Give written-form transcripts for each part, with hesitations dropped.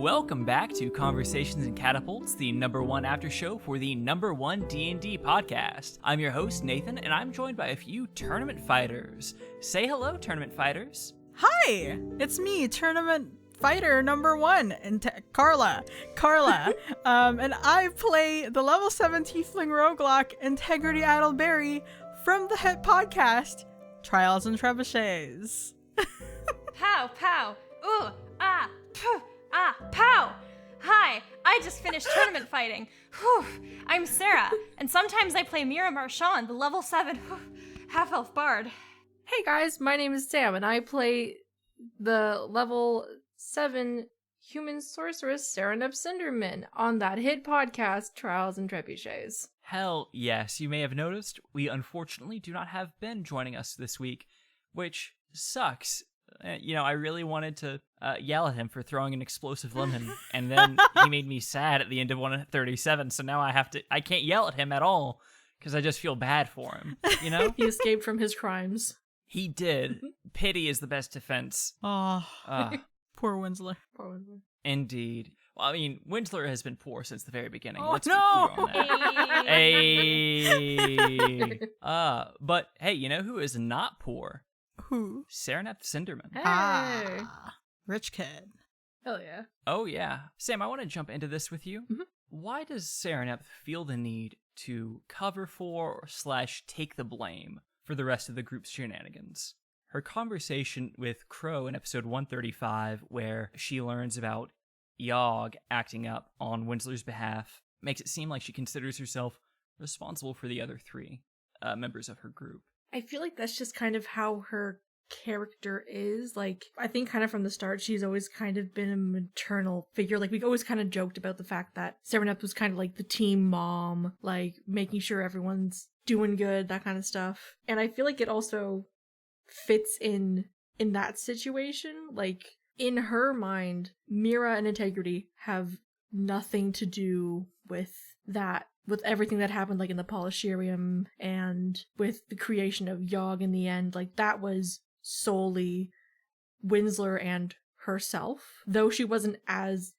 Welcome back to Conversations Catapults, the #1 after show for the #1 D&D podcast. I'm your host, Nathan, and I'm joined by a few tournament fighters. Say hello, tournament fighters. Hi, it's me, tournament fighter #1, and Carla. And I play the level 7 tiefling roguelike Integrity Idle Berry from the hit podcast, Trials and Trebuchets. Pow, pow, ooh, ah, phew, ah, pow. Hi, I just finished tournament fighting. Whew, I'm Sarah, and sometimes I play Meera Marchand, the level 7 half-elf bard. Hey guys, my name is Sam, and I play the level 7 human sorceress Serenep Cinderman on that hit podcast, Trials and Trebuchets. Hell yes, you may have noticed, we unfortunately do not have Ben joining us this week, which sucks. I really wanted to yell at him for throwing an explosive lemon, and then he made me sad at the end of 137, so now I can't yell at him at all, because I just feel bad for him, you know? He escaped from his crimes. He did. Pity is the best defense. Oh, poor Winsler. Poor Winsler. Indeed. Well, I mean, Winsler has been poor since the very beginning. Oh, Let's be no! clear on that. Hey. But hey, you know who is not poor? Who? Serenep Cinderman. Hey. Rich kid. Hell yeah. Oh yeah. Sam, I want to jump into this with you. Mhm. Why does Serenep feel the need to cover for / take the blame for the rest of the group's shenanigans? Her conversation with Crow in episode 135, where she learns about Yogg acting up on Winsler's behalf, makes it seem like she considers herself responsible for the other three members of her group. I feel like that's just kind of how her character is. Like, I think kind of from the start, she's always kind of been a maternal figure. Like, we've always kind of joked about the fact that Serenep was kind of like the team mom, like making sure everyone's doing good, that kind of stuff. And I feel like it also fits in that situation. Like, in her mind, Meera and Integrity have nothing to do with that, with everything that happened, like in the Polisharium and with the creation of Yogg in the end. Like, that was solely Winsler and herself. Though she wasn't as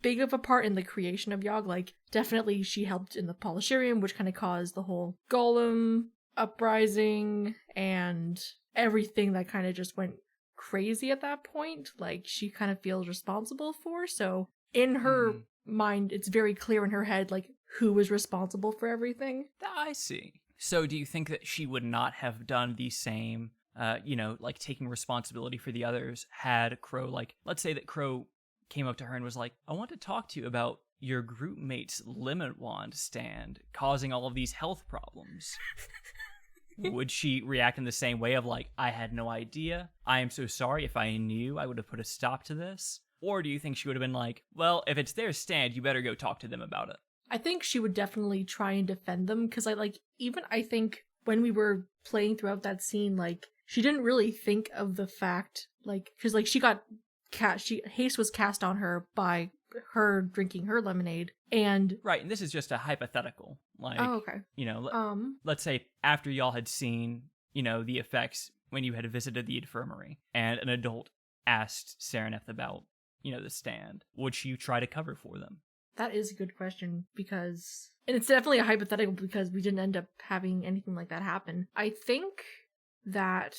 big of a part in the creation of Yogg, like, definitely she helped in the Polisharium, which kind of caused the whole Golem uprising and everything that kind of just went crazy at that point. Like, she kind of feels responsible for. So in her mind, it's very clear in her head, like, who was responsible for everything. I see. So do you think that she would not have done the same, like taking responsibility for the others had Crow, like, let's say that Crow came up to her and was like, I want to talk to you about your group mate's limit wand stand causing all of these health problems. Would she react in the same way of like, I had no idea, I am so sorry, if I knew I would have put a stop to this? Or do you think she would have been like, well, if it's their stand, you better go talk to them about it? I think she would definitely try and defend them, because I think when we were playing throughout that scene, like, she didn't really think of the fact, like, because like haste was cast on her by her drinking her lemonade, and right, and this is just a hypothetical, like, oh, okay, let's say after y'all had seen, the effects when you had visited the infirmary, and an adult asked Serenep about, the stand, would she try to cover for them? That is a good question, because, and it's definitely a hypothetical because we didn't end up having anything like that happen. I think that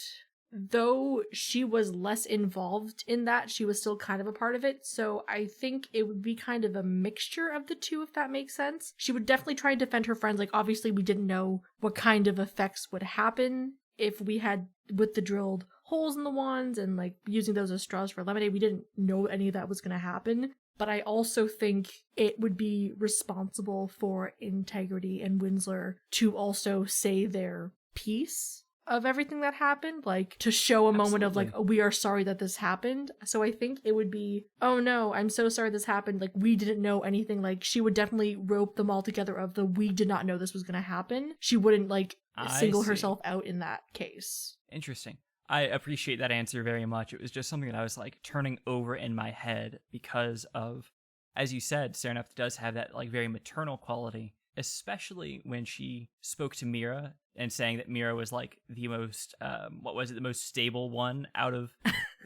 though she was less involved in that, she was still kind of a part of it. So I think it would be kind of a mixture of the two, if that makes sense. She would definitely try and defend her friends. Like, obviously we didn't know what kind of effects would happen if we had, with the drilled holes in the wands and like using those as straws for lemonade. We didn't know any of that was going to happen. But I also think it would be responsible for Integrity and Winsler to also say their piece of everything that happened, like, to show a moment of, like, oh, we are sorry that this happened. So I think it would be, oh no, I'm so sorry this happened, like, we didn't know anything. Like, she would definitely rope them all together of the we did not know this was gonna happen. She wouldn't, like, single herself out in that case. Interesting. I appreciate that answer very much. It was just something that I was like turning over in my head because of, as you said, Serenep does have that like very maternal quality, especially when she spoke to Meera and saying that Meera was like the most, the most stable one out of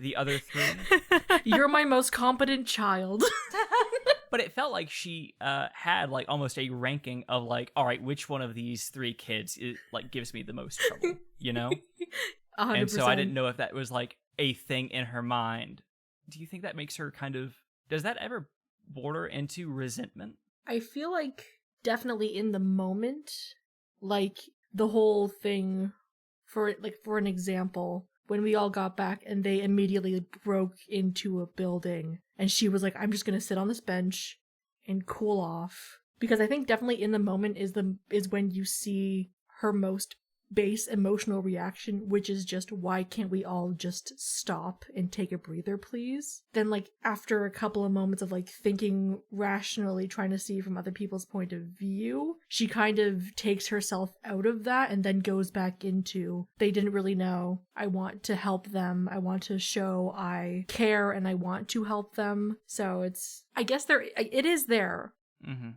the other three. You're my most competent child. But it felt like she had like almost a ranking of like, all right, which one of these three kids like gives me the most trouble, you know? 100%. And so I didn't know if that was like a thing in her mind. Do you think that makes her kind of, does that ever border into resentment? I feel like definitely in the moment, like the whole thing for an example, when we all got back and they immediately broke into a building and she was like, I'm just going to sit on this bench and cool off. Because I think definitely in the moment is when you see her most base emotional reaction, which is just, why can't we all just stop and take a breather, please? Then like after a couple of moments of like thinking rationally, trying to see from other people's point of view, she kind of takes herself out of that and then goes back into, they didn't really know, I want to help them, I want to show I care and I want to help them. So I guess it is there. Mm-hmm.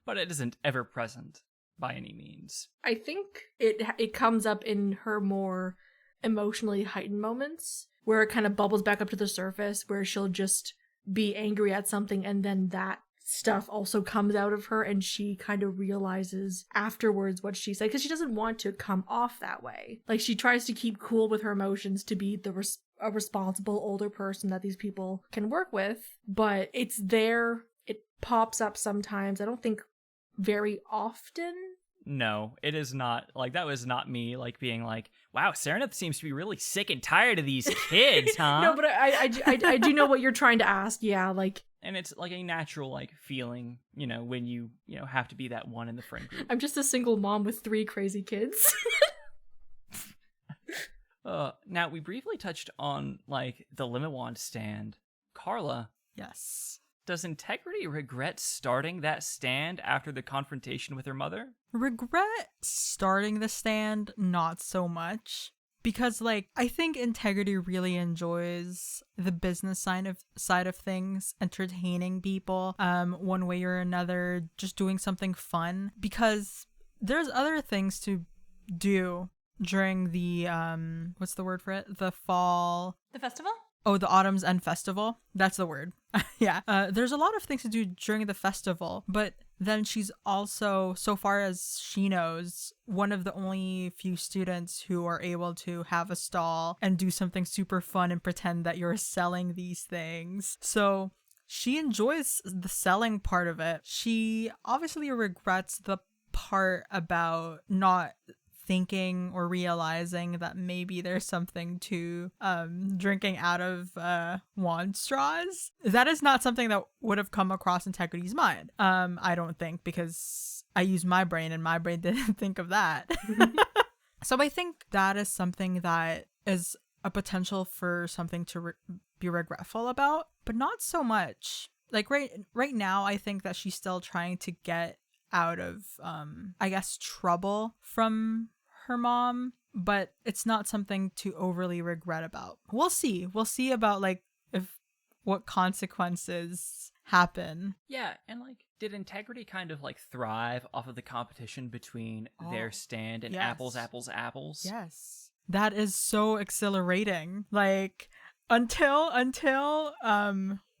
But it isn't ever present by any means. I think it comes up in her more emotionally heightened moments where it kind of bubbles back up to the surface, where she'll just be angry at something and then that stuff also comes out of her and she kind of realizes afterwards what she said, because she doesn't want to come off that way. Like she tries to keep cool with her emotions to be a responsible older person that these people can work with, but it's there. It pops up sometimes. I don't think very often. No, it is not. Like, that was not me, like, being like, wow, Serenith seems to be really sick and tired of these kids, huh? No, but I do know what you're trying to ask, yeah, like... And it's, like, a natural, like, feeling, you know, when you have to be that one in the friend group. I'm just a single mom with 3 crazy kids. Now, we briefly touched on, like, the Lemon Wand stand. Carla. Yes. Does Integrity regret starting that stand after the confrontation with her mother? Regret starting the stand, not so much. Because, like, I think Integrity really enjoys the business side of things, entertaining people, one way or another, just doing something fun. Because there's other things to do during the, what's the word for it? The fall... The festival? Oh, the Autumn's End Festival. That's the word. Yeah. There's a lot of things to do during the festival, but then she's also, so far as she knows, one of the only few students who are able to have a stall and do something super fun and pretend that you're selling these things. So she enjoys the selling part of it. She obviously regrets the part about not thinking or realizing that maybe there's something to drinking out of wand straws. That is not something that would have come across Integrity's mind. I don't think, because I use my brain and my brain didn't think of that. So I think that is something that is a potential for something to be regretful about, but not so much. Like right now, I think that she's still trying to get out of, I guess, trouble from her mom, but it's not something to overly regret about. We'll see. We'll see about, like, what consequences happen. Yeah, and, like, did Integrity kind of, like, thrive off of the competition between their stand and yes. apples? Yes. That is so exhilarating. Like, until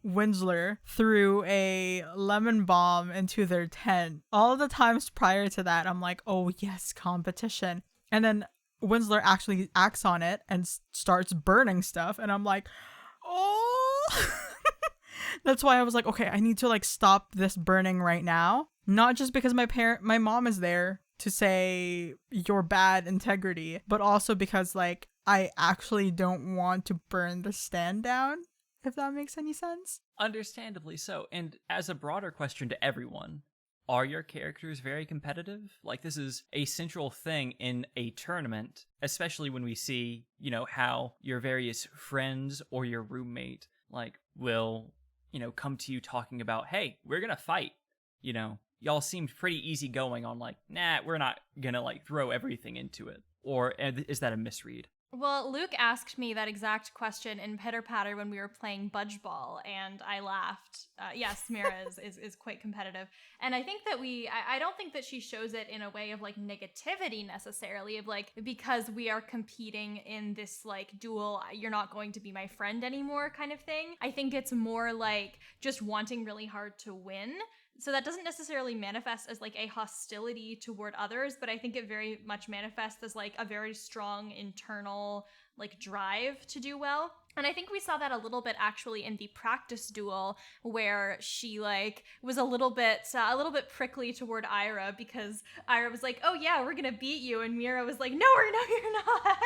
Winsler threw a lemon bomb into their tent. All the times prior to that, I'm like, oh yes, competition. And then Winsler actually acts on it and starts burning stuff. And I'm like, oh. That's why I was like, okay, I need to, like, stop this burning right now. Not just because my mom is there to say you're bad, Integrity, but also because, like, I actually don't want to burn the stand down. If that makes any sense. Understandably so. And as a broader question to everyone, are your characters very competitive? Like, this is a central thing in a tournament, especially when we see, you know, how your various friends or your roommate, like, will, you know, come to you talking about, hey, we're gonna fight. You know, y'all seemed pretty easygoing on, like, nah, we're not gonna, like, throw everything into it. Or is that a misread? Well, Luke asked me that exact question in Pitter Patter when we were playing Budge Ball, and I laughed. Yes, Meera is quite competitive. And I think that I don't think that she shows it in a way of like negativity necessarily, of like, because we are competing in this like duel, you're not going to be my friend anymore kind of thing. I think it's more like just wanting really hard to win. So that doesn't necessarily manifest as like a hostility toward others, but I think it very much manifests as like a very strong internal like drive to do well. And I think we saw that a little bit actually in the practice duel, where she like was a little bit prickly toward Ira, because Ira was like, "Oh yeah, we're gonna beat you," and Meera was like, "No, you're not."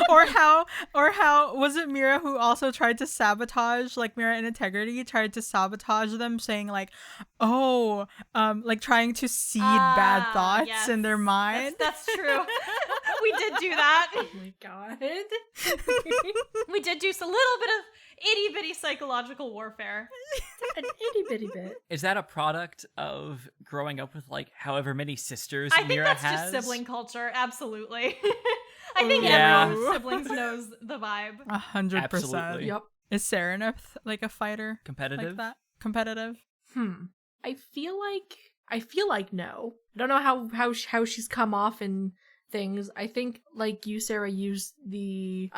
or how was it Meera who also tried to sabotage, like Meera and Integrity tried to sabotage them, saying like, "Oh, like trying to seed bad thoughts yes. in their mind." That's true. We did do that. Oh my god. We did do a little bit of itty-bitty psychological warfare. An itty-bitty bit. Is that a product of growing up with like however many sisters I think Meera that's has? just sibling culture, absolutely. I think Yeah. everyone with siblings knows the vibe. 100%. Absolutely. Yep. Is Serenith like a fighter Competitive? like that? Competitive? I feel like no. I don't know how she's come off in things. I think like you, Sarah, used the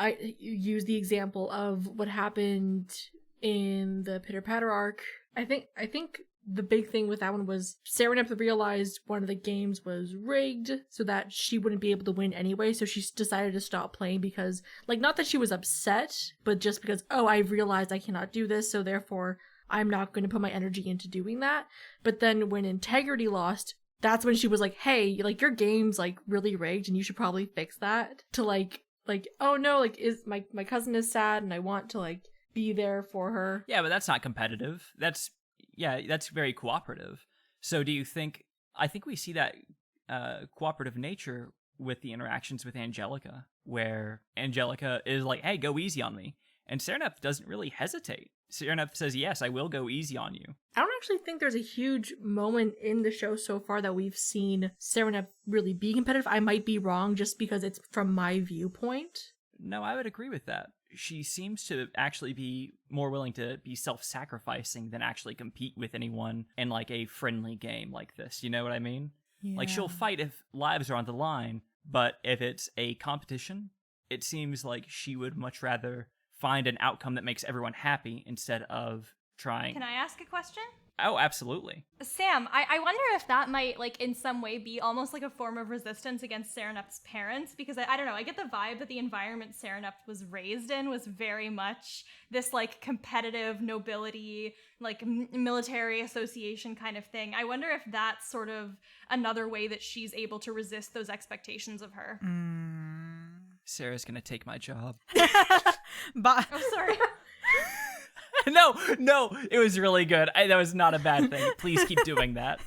example of what happened in the Pitter Patter arc. I think the big thing with that one was Serenith realized one of the games was rigged so that she wouldn't be able to win anyway, so she decided to stop playing because, like, not that she was upset, but just because, oh, I realized I cannot do this, so therefore I'm not going to put my energy into doing that. But then when Integrity lost, that's when she was like, hey, like, your game's like really rigged and you should probably fix that. To like, oh no, like, is my cousin is sad and I want to like be there for her. Yeah, but that's not competitive. That's very cooperative. So do you think, I think we see that cooperative nature with the interactions with Angelica, where Angelica is like, hey, go easy on me. And Serenith doesn't really hesitate. Serenith says, yes, I will go easy on you. I don't actually think there's a huge moment in the show so far that we've seen Serenith really be competitive. I might be wrong just because it's from my viewpoint. No, I would agree with that. She seems to actually be more willing to be self-sacrificing than actually compete with anyone in like a friendly game like this. You know what I mean? Yeah. Like, she'll fight if lives are on the line, but if it's a competition, it seems like she would much rather find an outcome that makes everyone happy instead of trying. Can I ask a question? Oh, absolutely. Sam, I wonder if that might, like, in some way be almost like a form of resistance against Sereneth's parents, because I don't know, I get the vibe that the environment Sereneth was raised in was very much this, like, competitive nobility, like, military association kind of thing. I wonder if that's sort of another way that she's able to resist those expectations of her. Sarah's gonna take my job. But Oh, sorry. No, it was really good. That was not a bad thing. Please keep doing that.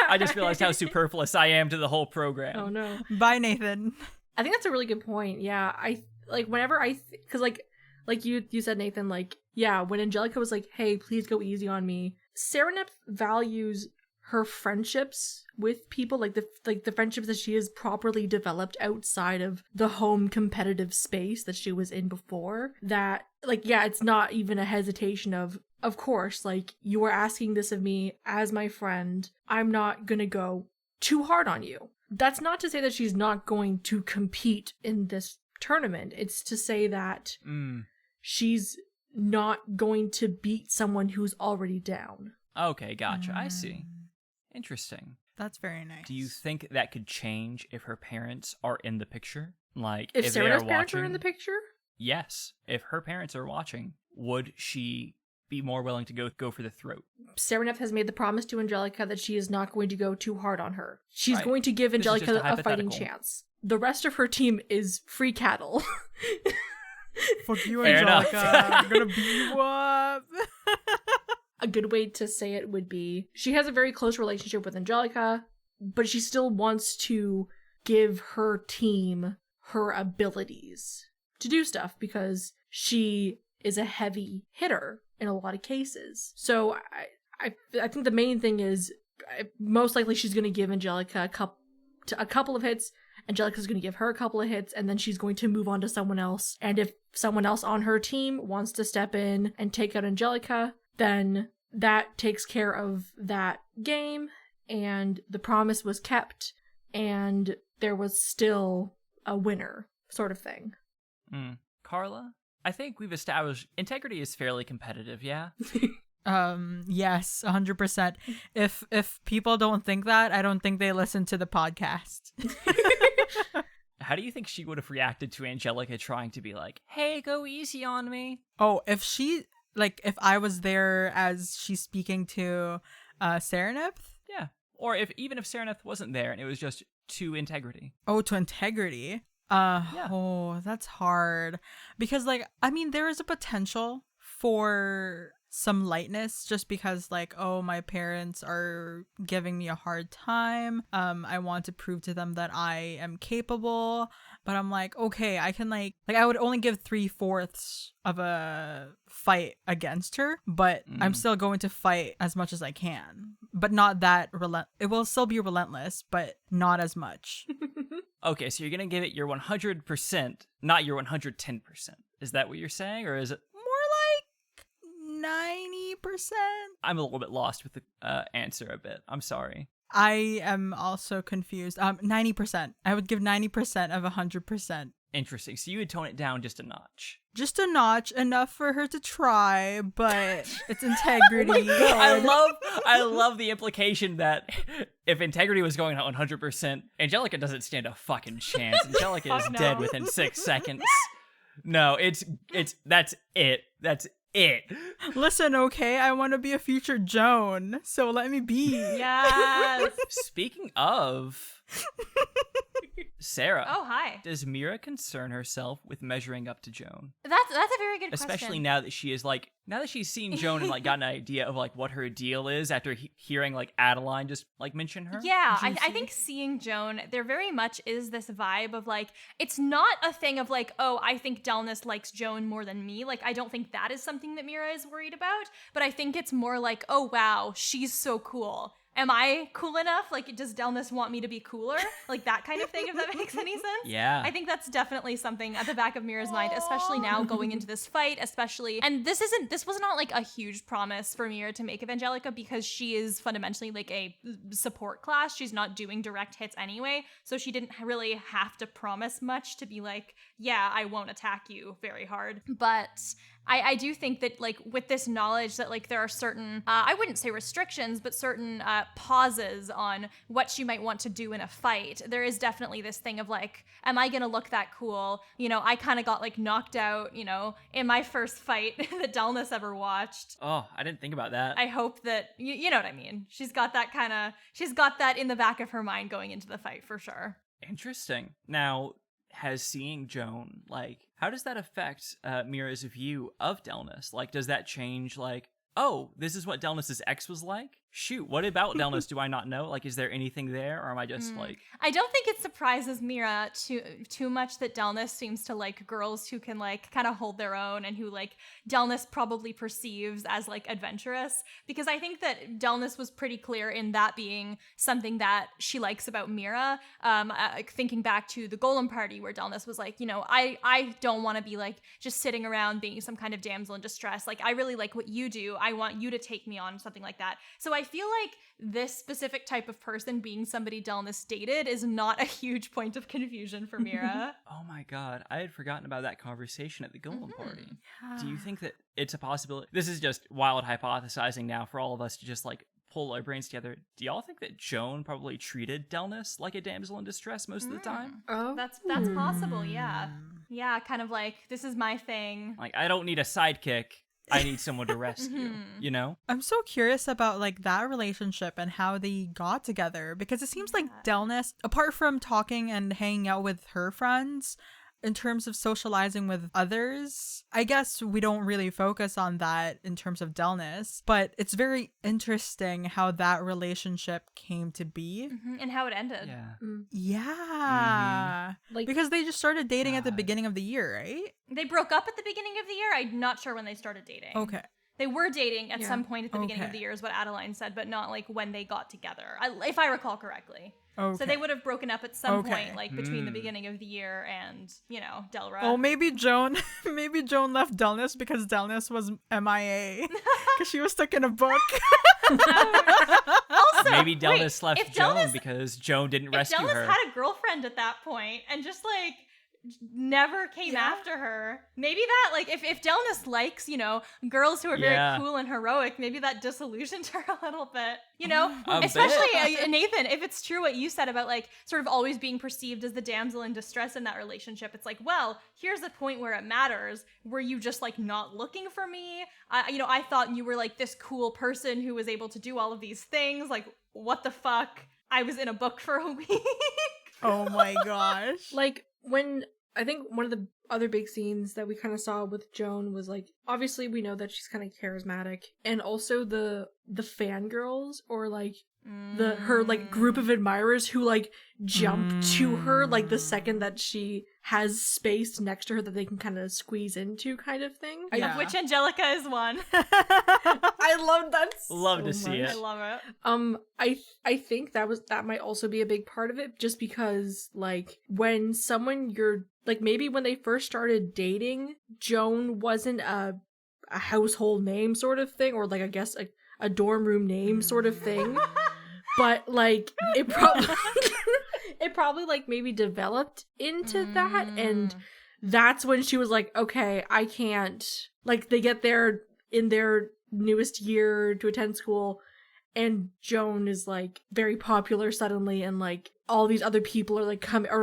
I just realized how superfluous I am to the whole program. Oh no. bye, Nathan. I think that's a really good point. Yeah, I like whenever because like you said, Nathan, like, yeah, when Angelica was like, hey, please go easy on me, Sereneth values her friendships with people, like the friendships that she has properly developed outside of the home competitive space that she was in before. That, like, yeah, it's not even a hesitation of course, like, you are asking this of me as my friend, I'm not gonna go too hard on you. That's not to say that she's not going to compete in this tournament. It's to say that she's not going to beat someone who's already down. Okay, gotcha. I see. Interesting. That's very nice. Do you think that could change if her parents are in the picture? Like, If they are Sereneth's parents watching? are in the picture? Yes. If her parents are watching, would she be more willing to go for the throat? Sereneth has made the promise to Angelica that she is not going to go too hard on her. She's Right. going to give This is Angelica just a a fighting hypothetical. chance. The rest of her team is free cattle. Fuck you, Fair enough. Angelica. I'm gonna beat you up. A good way to say it would be she has a very close relationship with Angelica, but she still wants to give her team her abilities to do stuff because she is a heavy hitter in a lot of cases. So I think the main thing is most likely she's going to give Angelica a couple of hits, Angelica's going to give her a couple of hits, and then she's going to move on to someone else. And if someone else on her team wants to step in and take out Angelica, then that takes care of that game, and the promise was kept, and there was still a winner, sort of thing. Carla? I think we've established integrity is fairly competitive, yeah? Yes, 100%. If people don't think that, I don't think they listen to the podcast. How do you think she would have reacted to Angelica trying to be like, hey, go easy on me? Oh, if I was there as she's speaking to Serenith? Yeah. Or even if Serenith wasn't there and it was just to integrity. Oh, to integrity. Yeah. Oh, that's hard. Because, there is a potential for some lightness just because, my parents are giving me a hard time. I want to prove to them that I am capable. But I'm like, okay, I can, I would only give 3/4 of a fight against her, but I'm still going to fight as much as I can. But not that it will still be relentless, but not as much. Okay, so you're going to give it your 100%, not your 110%. Is that what you're saying, or is it more like 90%? I'm a little bit lost with the answer a bit. I'm sorry. I am also confused. 90%. I would give 90% of 100%. Interesting. So you would tone it down just a notch. Just a notch, enough for her to try, but it's integrity. I love the implication that if integrity was going at 100%, Angelica doesn't stand a fucking chance. Angelica is dead within 6 seconds. No, that's it. That's it. Listen, okay, I want to be a future Joan, so let me be. Yes. Speaking of Sarah. Oh, hi. Does Meera concern herself with measuring up to Joan? That's a very good question. Especially now that she is now that she's seen Joan and got an idea of what her deal is after hearing Adeline just mention her. Yeah, I think seeing Joan, there very much is this vibe of it's not a thing of oh, I think Delness likes Joan more than me. I don't think that is something that Meera is worried about, but I think it's more oh wow, she's so cool. Am I cool enough? Does Delness want me to be cooler? That kind of thing, if that makes any sense. Yeah. I think that's definitely something at the back of Meera's mind, especially now going into this fight, and this was not a huge promise for Meera to make of Angelica because she is fundamentally a support class. She's not doing direct hits anyway, so she didn't really have to promise much to be yeah, I won't attack you very hard. But I do think that with this knowledge that there are certain I wouldn't say restrictions, but certain pauses on what she might want to do in a fight, there is definitely this thing of am I gonna look that cool? I kind of got knocked out in my first fight that Delness ever watched. Oh, I didn't think about that. I hope that you know what I mean. She's got that in the back of her mind going into the fight for sure. Interesting. Now, has seeing Joan, how does that affect Meera's view of Delness? Does that change, oh, this is what Delness's ex was like? Shoot, what about Delness do I not know? Is there anything there, or am I just I don't think it surprises Meera too much that Delness seems to like girls who can kind of hold their own and who Delness probably perceives as adventurous, because I think that Delness was pretty clear in that being something that she likes about Meera. Thinking back to the Golem party where Delness was I don't want to be just sitting around being some kind of damsel in distress. I really like what you do. I want you to take me on, something like that. So I feel this specific type of person being somebody Delness dated is not a huge point of confusion for Meera. Oh my god, I had forgotten about that conversation at the Golem party. Yeah. Do you think that it's a possibility? This is just wild hypothesizing now for all of us to just pull our brains together. Do y'all think that Joan probably treated Delness like a damsel in distress most of the time? Oh, that's possible. Yeah, kind of this is my thing. I don't need a sidekick. I need someone to rescue, I'm so curious about that relationship and how they got together, because it seems like Delness, apart from talking and hanging out with her friends, in terms of socializing with others, I guess we don't really focus on that in terms of Delness, but it's very interesting how that relationship came to be. And how it ended. Yeah. Because they just started dating at the beginning of the year, right? They broke up at the beginning of the year. I'm not sure when they started dating. Okay. They were dating at Yeah. some point at the beginning of Okay. the year, is what Adeline said, but not like when they got together, if I recall correctly. Okay. So they would have broken up at some Okay. point, like between the beginning of the year and, Delra. Oh, maybe Joan left Delness because Delness was MIA because she was stuck in a book. Also, Maybe wait, Delness left if Joan Delness- because Joan didn't If rescue Delness her. had a girlfriend at that point and just like never came after her, maybe that like if Delness likes, girls who are very Yeah. cool and heroic, maybe that disillusioned her a little bit, A especially bit. Nathan, if it's true what you said about like sort of always being perceived as the damsel in distress in that relationship. It's like, well, here's a point where it matters. Were you just like not looking for me? I thought you were like this cool person who was able to do all of these things. Like, what the fuck? I was in a book for a week. Oh my gosh. Like, when I think one of the other big scenes that we kind of saw with Joan was like, obviously we know that she's kind of charismatic, and also the fangirls, or like her like group of admirers who like jump to her like the second that she has space next to her that they can kind of squeeze into, kind of thing. Yeah. Of which Angelica is one. I love that. Love so to see much. it. I love it. I think that might also be a big part of it, just because like when someone you're like, maybe when they first started dating, Joan wasn't a household name sort of thing, or like I guess a dorm room name sort of thing. But like it probably like maybe developed into that, and that's when she was like, okay, I can't, like they get there in their newest year to attend school, and Joan is like very popular suddenly, and like all these other people are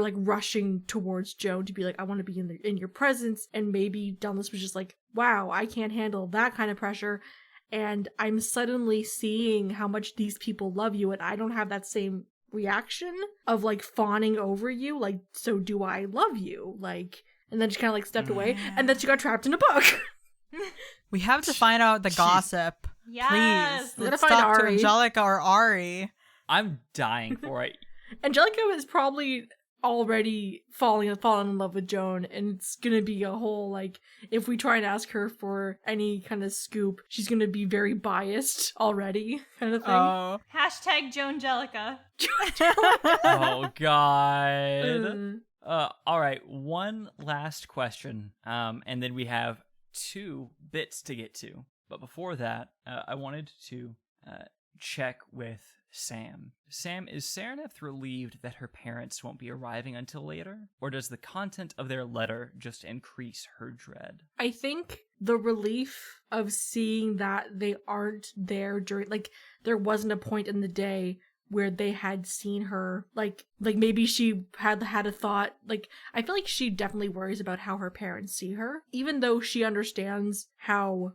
like rushing towards Joan to be like, I want to be in your presence. And maybe Delness was just like, wow, I can't handle that kind of pressure, and I'm suddenly seeing how much these people love you, and I don't have that same reaction of like fawning over you, like, so do I love you, like. And then she kind of like stepped away, and then she got trapped in a book. We have to find out the gossip. Yes. Please. We gotta Let's find talk to Ari. Angelica or Ari. I'm dying for it. Angelica is probably already falling in love with Joan, and it's gonna be a whole like, if we try and ask her for any kind of scoop, she's gonna be very biased already, kind of thing. Oh. Hashtag Joangelica. Oh God. Mm. All right, one last question, and then we have 2 bits to get to. But before that, I wanted to check with Sam. Sam, is Sereneth relieved that her parents won't be arriving until later? Or does the content of their letter just increase her dread? I think the relief of seeing that they aren't there during, like, there wasn't a point in the day where they had seen her, like maybe she had a thought, like, I feel like she definitely worries about how her parents see her, even though she understands how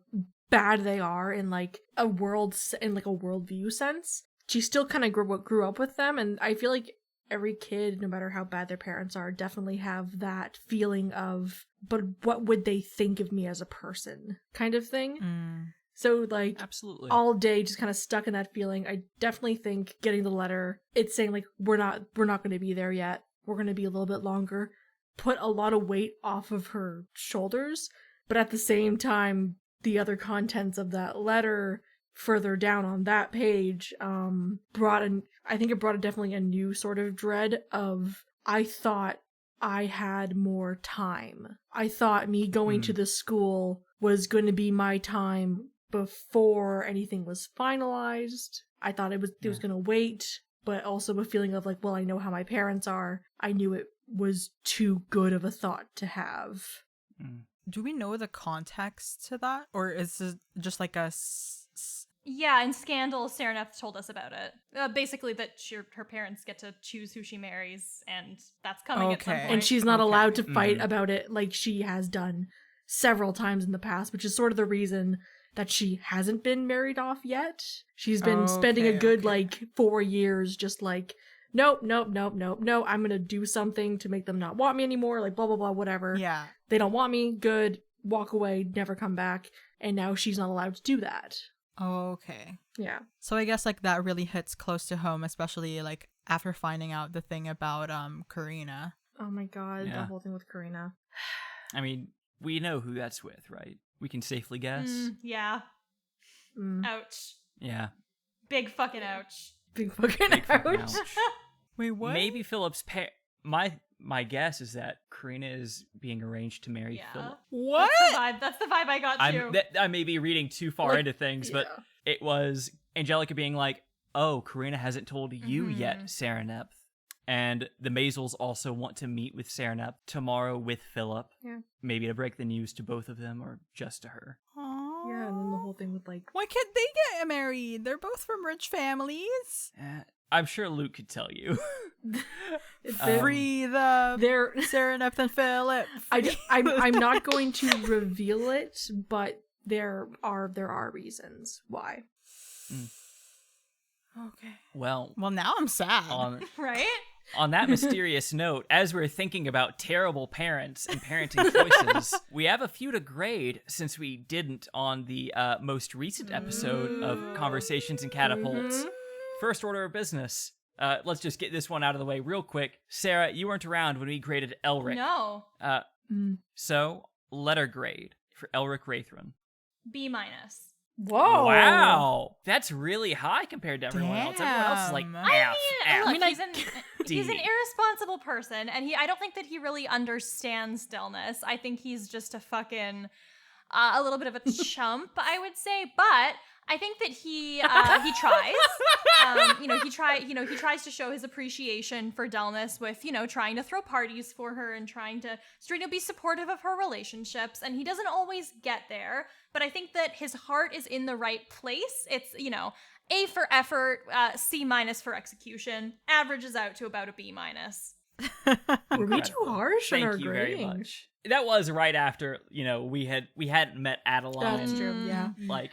bad they are in like a worldview sense. She still kind of grew up with them, and I feel like every kid, no matter how bad their parents are, definitely have that feeling of, but what would they think of me as a person, kind of thing. So like, Absolutely. all day just kind of stuck in that feeling. I definitely think getting the letter, it's saying like, we're not going to be there yet, we're going to be a little bit longer, put a lot of weight off of her shoulders. But at the same time, the other contents of that letter further down on that page brought definitely a new sort of dread of, I thought I had more time. I thought me going to this school was going to be my time before anything was finalized. I thought it was going to wait, but also a feeling of like, well, I know how my parents are. I knew it was too good of a thought to have. Do we know the context to that? Or is it just like a... Yeah, in Scandal, Sereneth told us about it. Basically, that her parents get to choose who she marries, and that's coming at some Okay. point. And she's not allowed to fight about it like she has done several times in the past, which is sort of the reason that she hasn't been married off yet. She's been spending a good like 4 years just like, nope, I'm gonna do something to make them not want me anymore, like blah blah blah, whatever. Yeah. They don't want me, good, walk away, never come back. And now she's not allowed to do that. Okay. Yeah. So I guess like that really hits close to home, especially like after finding out the thing about Karina. Oh my god, the Yeah. whole thing with Karina. I mean, we know who that's with, right? We can safely guess. Yeah. Ouch. Yeah. Big fucking ouch. Big fucking Big fucking ouch. ouch. Wait, what? Maybe Philip's my guess is that Karina is being arranged to marry Yeah. Philip. What? That's the vibe I got too. I may be reading too far Like, into things, but yeah. it was Angelica being like, "Oh, Karina hasn't told you Mhm. yet, Serenep." And the Maisels also want to meet with Serenep tomorrow with Philip. Yeah. Maybe to break the news to both of them or just to her. Aw. Yeah, and then the whole thing with like Why can't they get married? They're both from rich families. I'm sure Luke could tell you. Free the they're Serenep and Philip. I'm not going to reveal it, but there are reasons why. Okay. Well, Now I'm sad. Right? on that mysterious note, as we're thinking about terrible parents and parenting choices, we have a few to grade since we didn't on the most recent episode of Conversations and Catapults. First order of business. Let's just get this one out of the way real quick. Sarah, you weren't around when we graded Elric. No. So, letter grade for Elric Raithron. B-. Whoa! Wow! That's really high compared to everyone else. Everyone else is like Damn. F, F. Look, he's an D. irresponsible person, and I don't think that he really understands Delness. I think he's just a fucking a little bit of a chump, I would say. But I think that he tries. He tries to show his appreciation for Delness with, trying to throw parties for her and trying to be supportive of her relationships. And he doesn't always get there, but I think that his heart is in the right place. It's, A for effort, C- for exexecution, averages out to about a B-. Were we too harsh on our Thank you very grading? much. That was right after, we hadn't met Adeline. That's true. Yeah.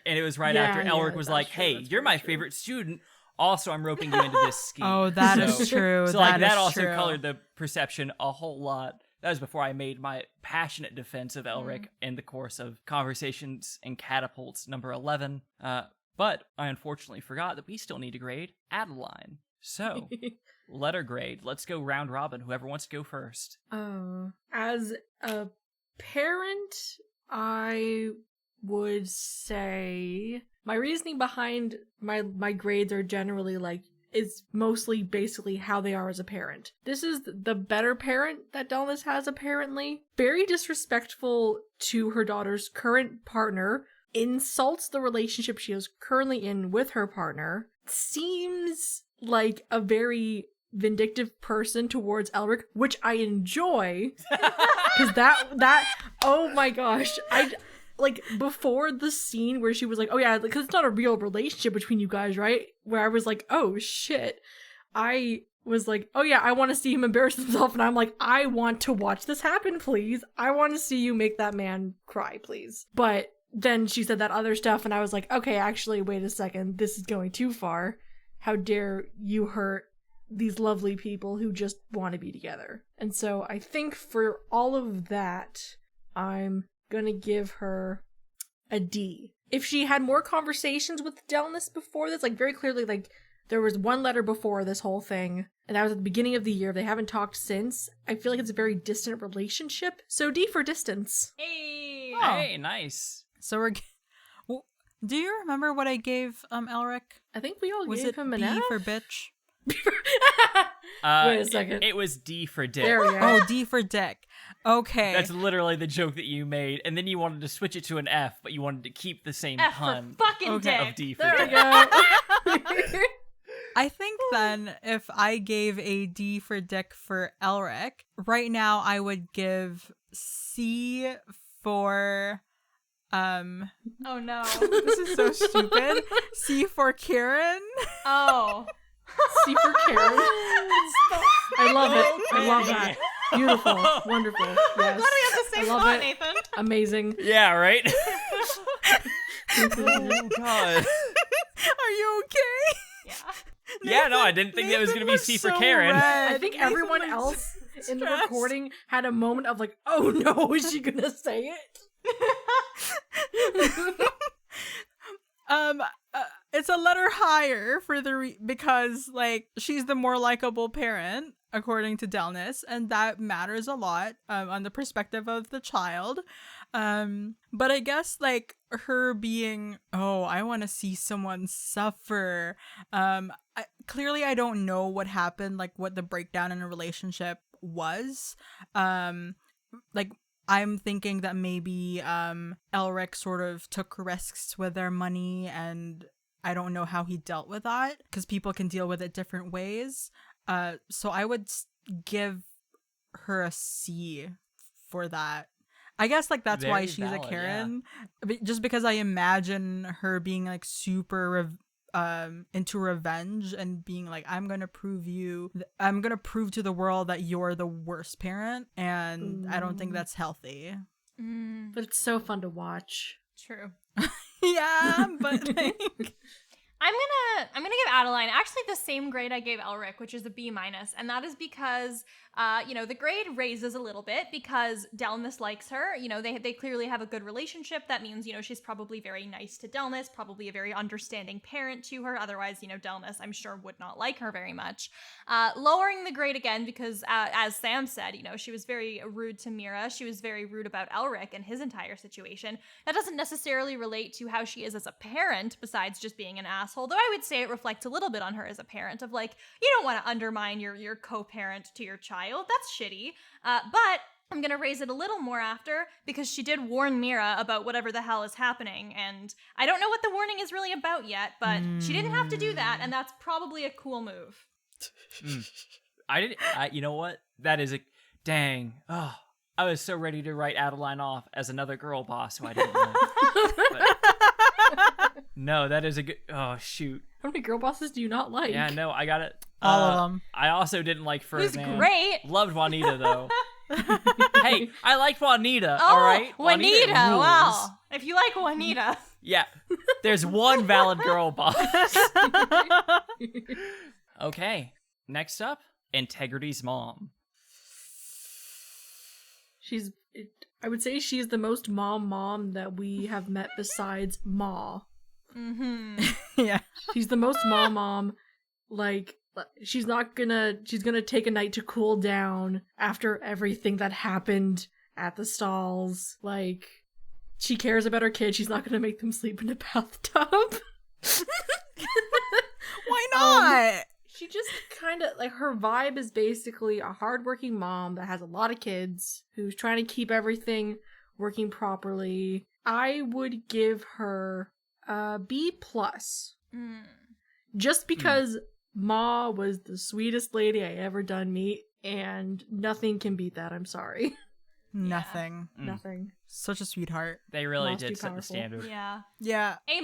And it was right Yeah, after Elric yeah, was that's like, true, "Hey, that's you're very my true. favorite student. Also, I'm roping you into this scheme." Oh, that is true. So that that is also true. colored the perception a whole lot. That was before I made my passionate defense of Elric in the course of Conversations and Catapults number 11. But I unfortunately forgot that we still need to grade Adeline. So, letter grade. Let's go round robin. Whoever wants to go first. As a parent, I would say my reasoning behind my grades are generally is mostly basically how they are as a parent. This is the better parent that Delness has, apparently. Very disrespectful to her daughter's current partner, insults the relationship she is currently in with her partner, seems like a very vindictive person towards Elric, which I enjoy. Because that oh my gosh, before the scene where she was like, "Oh yeah," because it's not a real relationship between you guys, right? Where I was like, "Oh shit," I was like, "Oh yeah, I want to see him embarrass himself," and I'm like, "I want to watch this happen, please. I want to see you make that man cry, please." But then she said that other stuff, and I was like, "Okay, actually, wait a second, this is going too far. How dare you hurt these lovely people who just want to be together?" And so I think for all of that, I'm gonna give her a D. If she had more conversations with Delness before this, very clearly, there was one letter before this whole thing, and that was at the beginning of the year. They haven't talked since. I feel like it's a very distant relationship. So D for distance. Hey. Oh. Hey, nice. So do you remember what I gave Elric? I think we all Was gave it him an B F. for bitch? Wait a second. It was D for dick. There we go. Oh, D for dick. Okay. That's literally the joke that you made, and then you wanted to switch it to an F, but you wanted to keep the same F pun for fucking Okay. dick. of D for There we dick. go. I think then if I gave a D for dick for Elric, right now I would give C for Oh no. this is so stupid. C for Karen. Oh. C for Karen. I love it. I love that. Beautiful. Wonderful. Yes. Glad we have the same I love thought, it. Nathan. Amazing. Yeah, right? Oh, God. Are you okay? Yeah. Yeah, no, I didn't think that was going to be C for so Karen. red. I think Nathan everyone looks else in the stressed. recording had a moment of oh no, is she gonna say it? It's a letter higher for because she's the more likable parent according to Delness, and that matters a lot on the perspective of the child. But I guess like her being, oh, I want to see someone suffer. Clearly I don't know what happened, like what the breakdown in a relationship was. Like I'm thinking that maybe Elric sort of took risks with their money, and I don't know how he dealt with that because people can deal with it different ways. So I would give her a C for that. I guess like that's why Very she's valid, a Karen, just because I imagine her being like super into revenge and being like, I'm gonna prove to the world that you're the worst parent, and I don't think that's healthy. But it's so fun to watch. True. Yeah, but like, I'm gonna give Adeline actually the same grade I gave Elric, which is a B-, and that is because the grade raises a little bit because Delmas likes her. They clearly have a good relationship. That means she's probably very nice to Delmas, probably a very understanding parent to her. Otherwise, Delmas I'm sure would not like her very much. Lowering the grade again because as Sam said, she was very rude to Meera. She was very rude about Elric and his entire situation. That doesn't necessarily relate to how she is as a parent, besides just being an asshole. Though I would say it reflects a little bit on her as a parent of like, you don't want to undermine your co-parent to your child. That's shitty. But I'm gonna raise it a little more after because she did warn Meera about whatever the hell is happening, and I don't know what the warning is really about yet, but she didn't have to do that, and that's probably a cool move. You know what? That is a dang. Oh, I was so ready to write Adeline off as another girl boss who I didn't like. But no, that is a good. Oh shoot. How many girl bosses do you not like? Yeah, no, I got it. All of them. I also didn't like Ferdinand. Who's great. Loved Juanita though. Hey, I like Juanita. Oh, all right, Juanita. rules. Wow. If you like Juanita. Yeah, there's one valid girl boss. Okay, next up, Integrity's mom. I would say she's the most mom that we have met besides Ma. Mm-hmm. Yeah. She's the most mom. Like, she's gonna take a night to cool down after everything that happened at the stalls. Like, she cares about her kids. She's not gonna make them sleep in a bathtub. Why not? She just kind of, like, her vibe is basically a hardworking mom that has a lot of kids who's trying to keep everything working properly. I would give her a B+. Just because Ma was the sweetest lady I ever done meet, and nothing can beat that, I'm sorry. Nothing. Nothing. Such a sweetheart. They really Mom's too did set the powerful. standard. Yeah. Yeah. A-,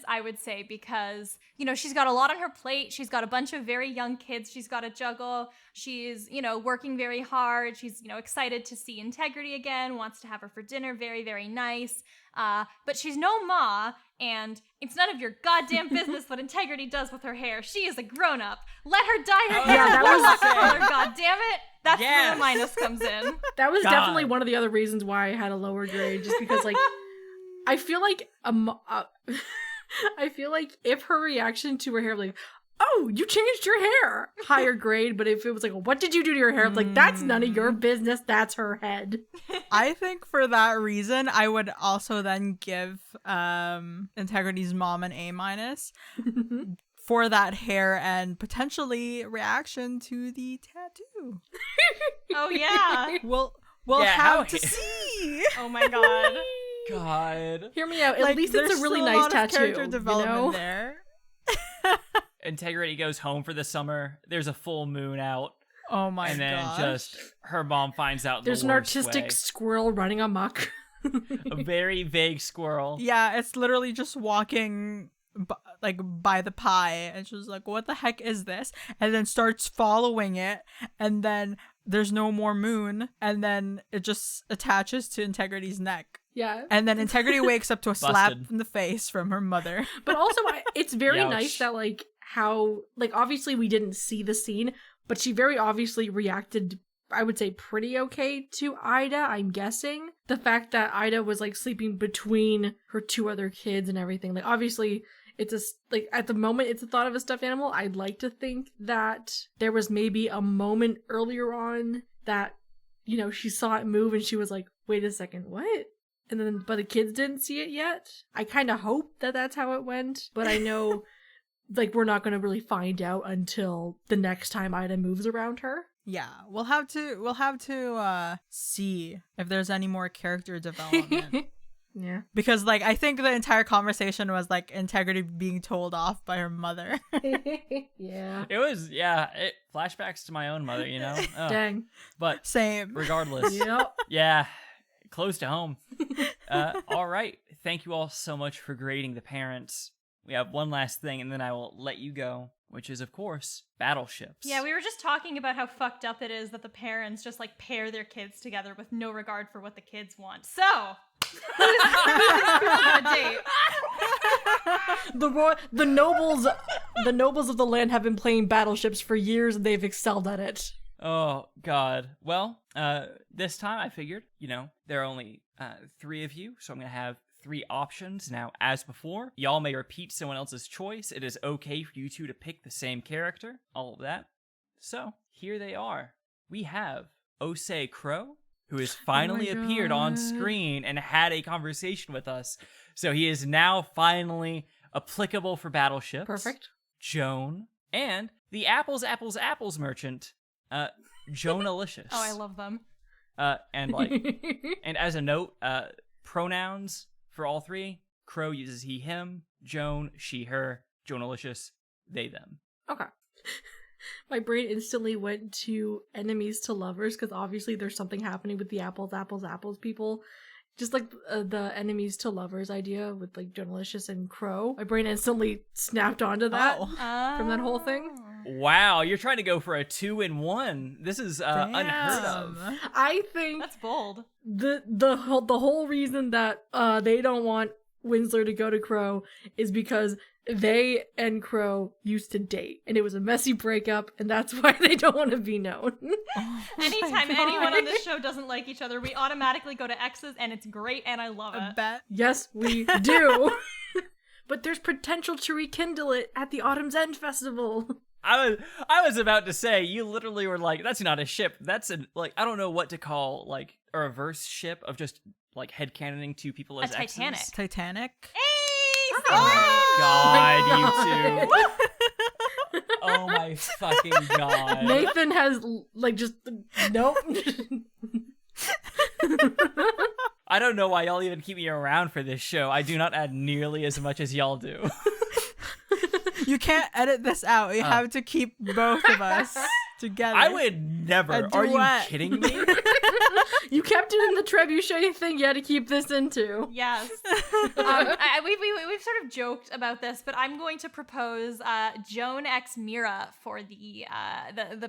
I would say, because, she's got a lot on her plate. She's got a bunch of very young kids she's got to juggle. She's, working very hard. She's, excited to see Integrity again, wants to have her for dinner. Very, very nice. But she's no Ma, and it's none of your goddamn business what Integrity does with her hair. She is a grown-up. Let her dye her hair. yeah, that was color, God damn it. That's Yes. where the minus comes in. That was God. definitely one of the other reasons why I had a lower grade, just because, like, I feel like I feel like if her reaction to her hair, like, oh, you changed your hair, higher grade. But if it was like, what did you do to your hair? It's like, that's none of your business. That's her head. I think for that reason, I would also then give Integrity's mom an A- for that hair and potentially reaction to the tattoo. Oh, yeah. We'll Yeah, how- have to see. Oh, my God. God. Hear me out. At Like, least there's it's a really still nice lot of tattoo. character development you know? there. Integrity goes home for the summer. There's a full moon out. Oh my and then gosh. just her mom finds out There's the an worst artistic way. squirrel running amok. A very vague squirrel. Yeah, it's literally just walking by the pie, and she's like, what the heck is this? And then starts following it, and then there's no more moon, and then it just attaches to Integrity's neck. Yeah. And then Integrity wakes up to a slap Busted. in the face from her mother. But also, it's very Youch. nice that, like, how, like, obviously we didn't see the scene, but she very obviously reacted, I would say, pretty okay to Ida, I'm guessing. The fact that Ida was, like, sleeping between her two other kids and everything. Like, obviously, like, at the moment, it's a thought of a stuffed animal. I'd like to think that there was maybe a moment earlier on that, she saw it move and she was like, wait a second, what? but the kids didn't see it yet. I kind of hope that that's how it went, but I know like we're not going to really find out until the next time Ida moves around her. Yeah, we'll have to see if there's any more character development. Yeah. Because like I think the entire conversation was like Integrity being told off by her mother. Yeah. It was, flashbacks to my own mother, you know? Oh. Dang. But Same. regardless, Yep. yeah, close to home. All right. Thank you all so much for grading the parents. We have one last thing, and then I will let you go, which is, of course, battleships. Yeah, we were just talking about how fucked up it is that the parents just like pair their kids together with no regard for what the kids want. So, who's on a date? The nobles of the land have been playing battleships for years, and they've excelled at it. Oh, God. Well, this time I figured, there are only 3 of you, so I'm going to have 3 options. Now, as before, y'all may repeat someone else's choice. It is okay for you 2 to pick the same character, all of that. So, here they are. We have Osei Crow, who has finally appeared on screen and had a conversation with us. So he is now finally applicable for battleships. Perfect. Joan, and the Apples merchant, Joan-alicious. Oh, I love them. And as a note, pronouns for all 3, Crow uses he, him, Joan, she, her, Joan-alicious, they, them. Okay. My brain instantly went to enemies to lovers, because obviously there's something happening with the apples people. Just like the enemies to lovers idea with like Joan-alicious and Crow. My brain instantly snapped onto that from that whole thing. Wow, you're trying to go for a 2-in-1. This is unheard of. I think That's bold. the whole reason that they don't want Winsler to go to Crow is because they and Crow used to date, and it was a messy breakup, and that's why they don't want to be known. Anytime anyone on this show doesn't like each other, we automatically go to exes, and it's great, and I love I it. bet. Yes, we do. But there's potential to rekindle it at the Autumn's End Festival. I was about to say, you literally were like, that's not a ship. That's I don't know what to call, like, a reverse ship of just, like, headcanoning 2 people as A Titanic. exes. Titanic. Hey! Oh my God, you 2. Oh my fucking God. Nathan has, like, just, nope. I don't know why y'all even keep me around for this show. I do not add nearly as much as y'all do. You can't edit this out. You have to keep both of us together. I would never. A Are you duet. kidding me? You kept it in the trebuchet thing you had to keep this into. Yes. We've sort of joked about this, but I'm going to propose Joan x Meera for the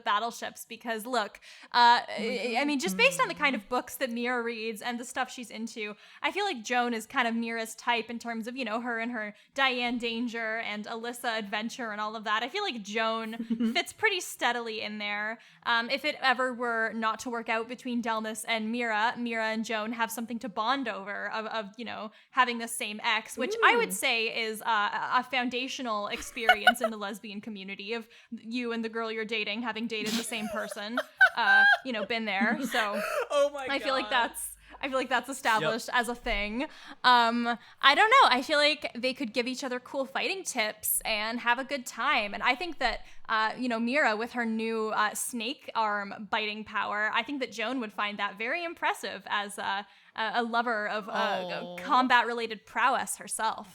battleships, because look, I mean, just based on the kind of books that Meera reads and the stuff she's into, I feel like Joan is kind of Meera's type in terms of, her and her Diane Danger and Alyssa adventure and all of that. I feel like Joan fits pretty steadily in there. If it ever were not to work out between Delmas and Meera and Joan have something to bond over of having the same ex, which I would say is a foundational experience in the lesbian community, of you and the girl you're dating having dated the same person, been there. So Oh my God. I feel like that's established as a thing. I don't know. I feel like they could give each other cool fighting tips and have a good time. And I think that, Meera with her new snake arm biting power, I think that Joan would find that very impressive as a lover of combat-related prowess herself.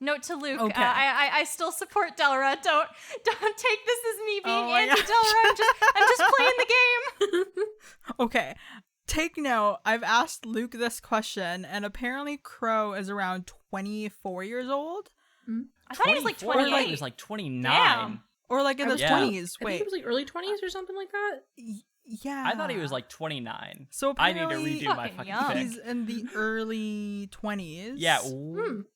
Note to Luke, Okay. I still support Delra. Don't take this as me being Oh my anti-Delra. I'm just playing the game. Okay. Take note. I've asked Luke this question, and apparently Crow is around 24 years old, I thought he was like 24? I 28. thought he was like 29. Damn. or like in the Yeah. 20s. I think Wait, it was like early 20s or something like that. yeah. I thought he was like 29. So I need to apparently redo my Fucking fucking young. pick. he's in the early 20s. Yeah.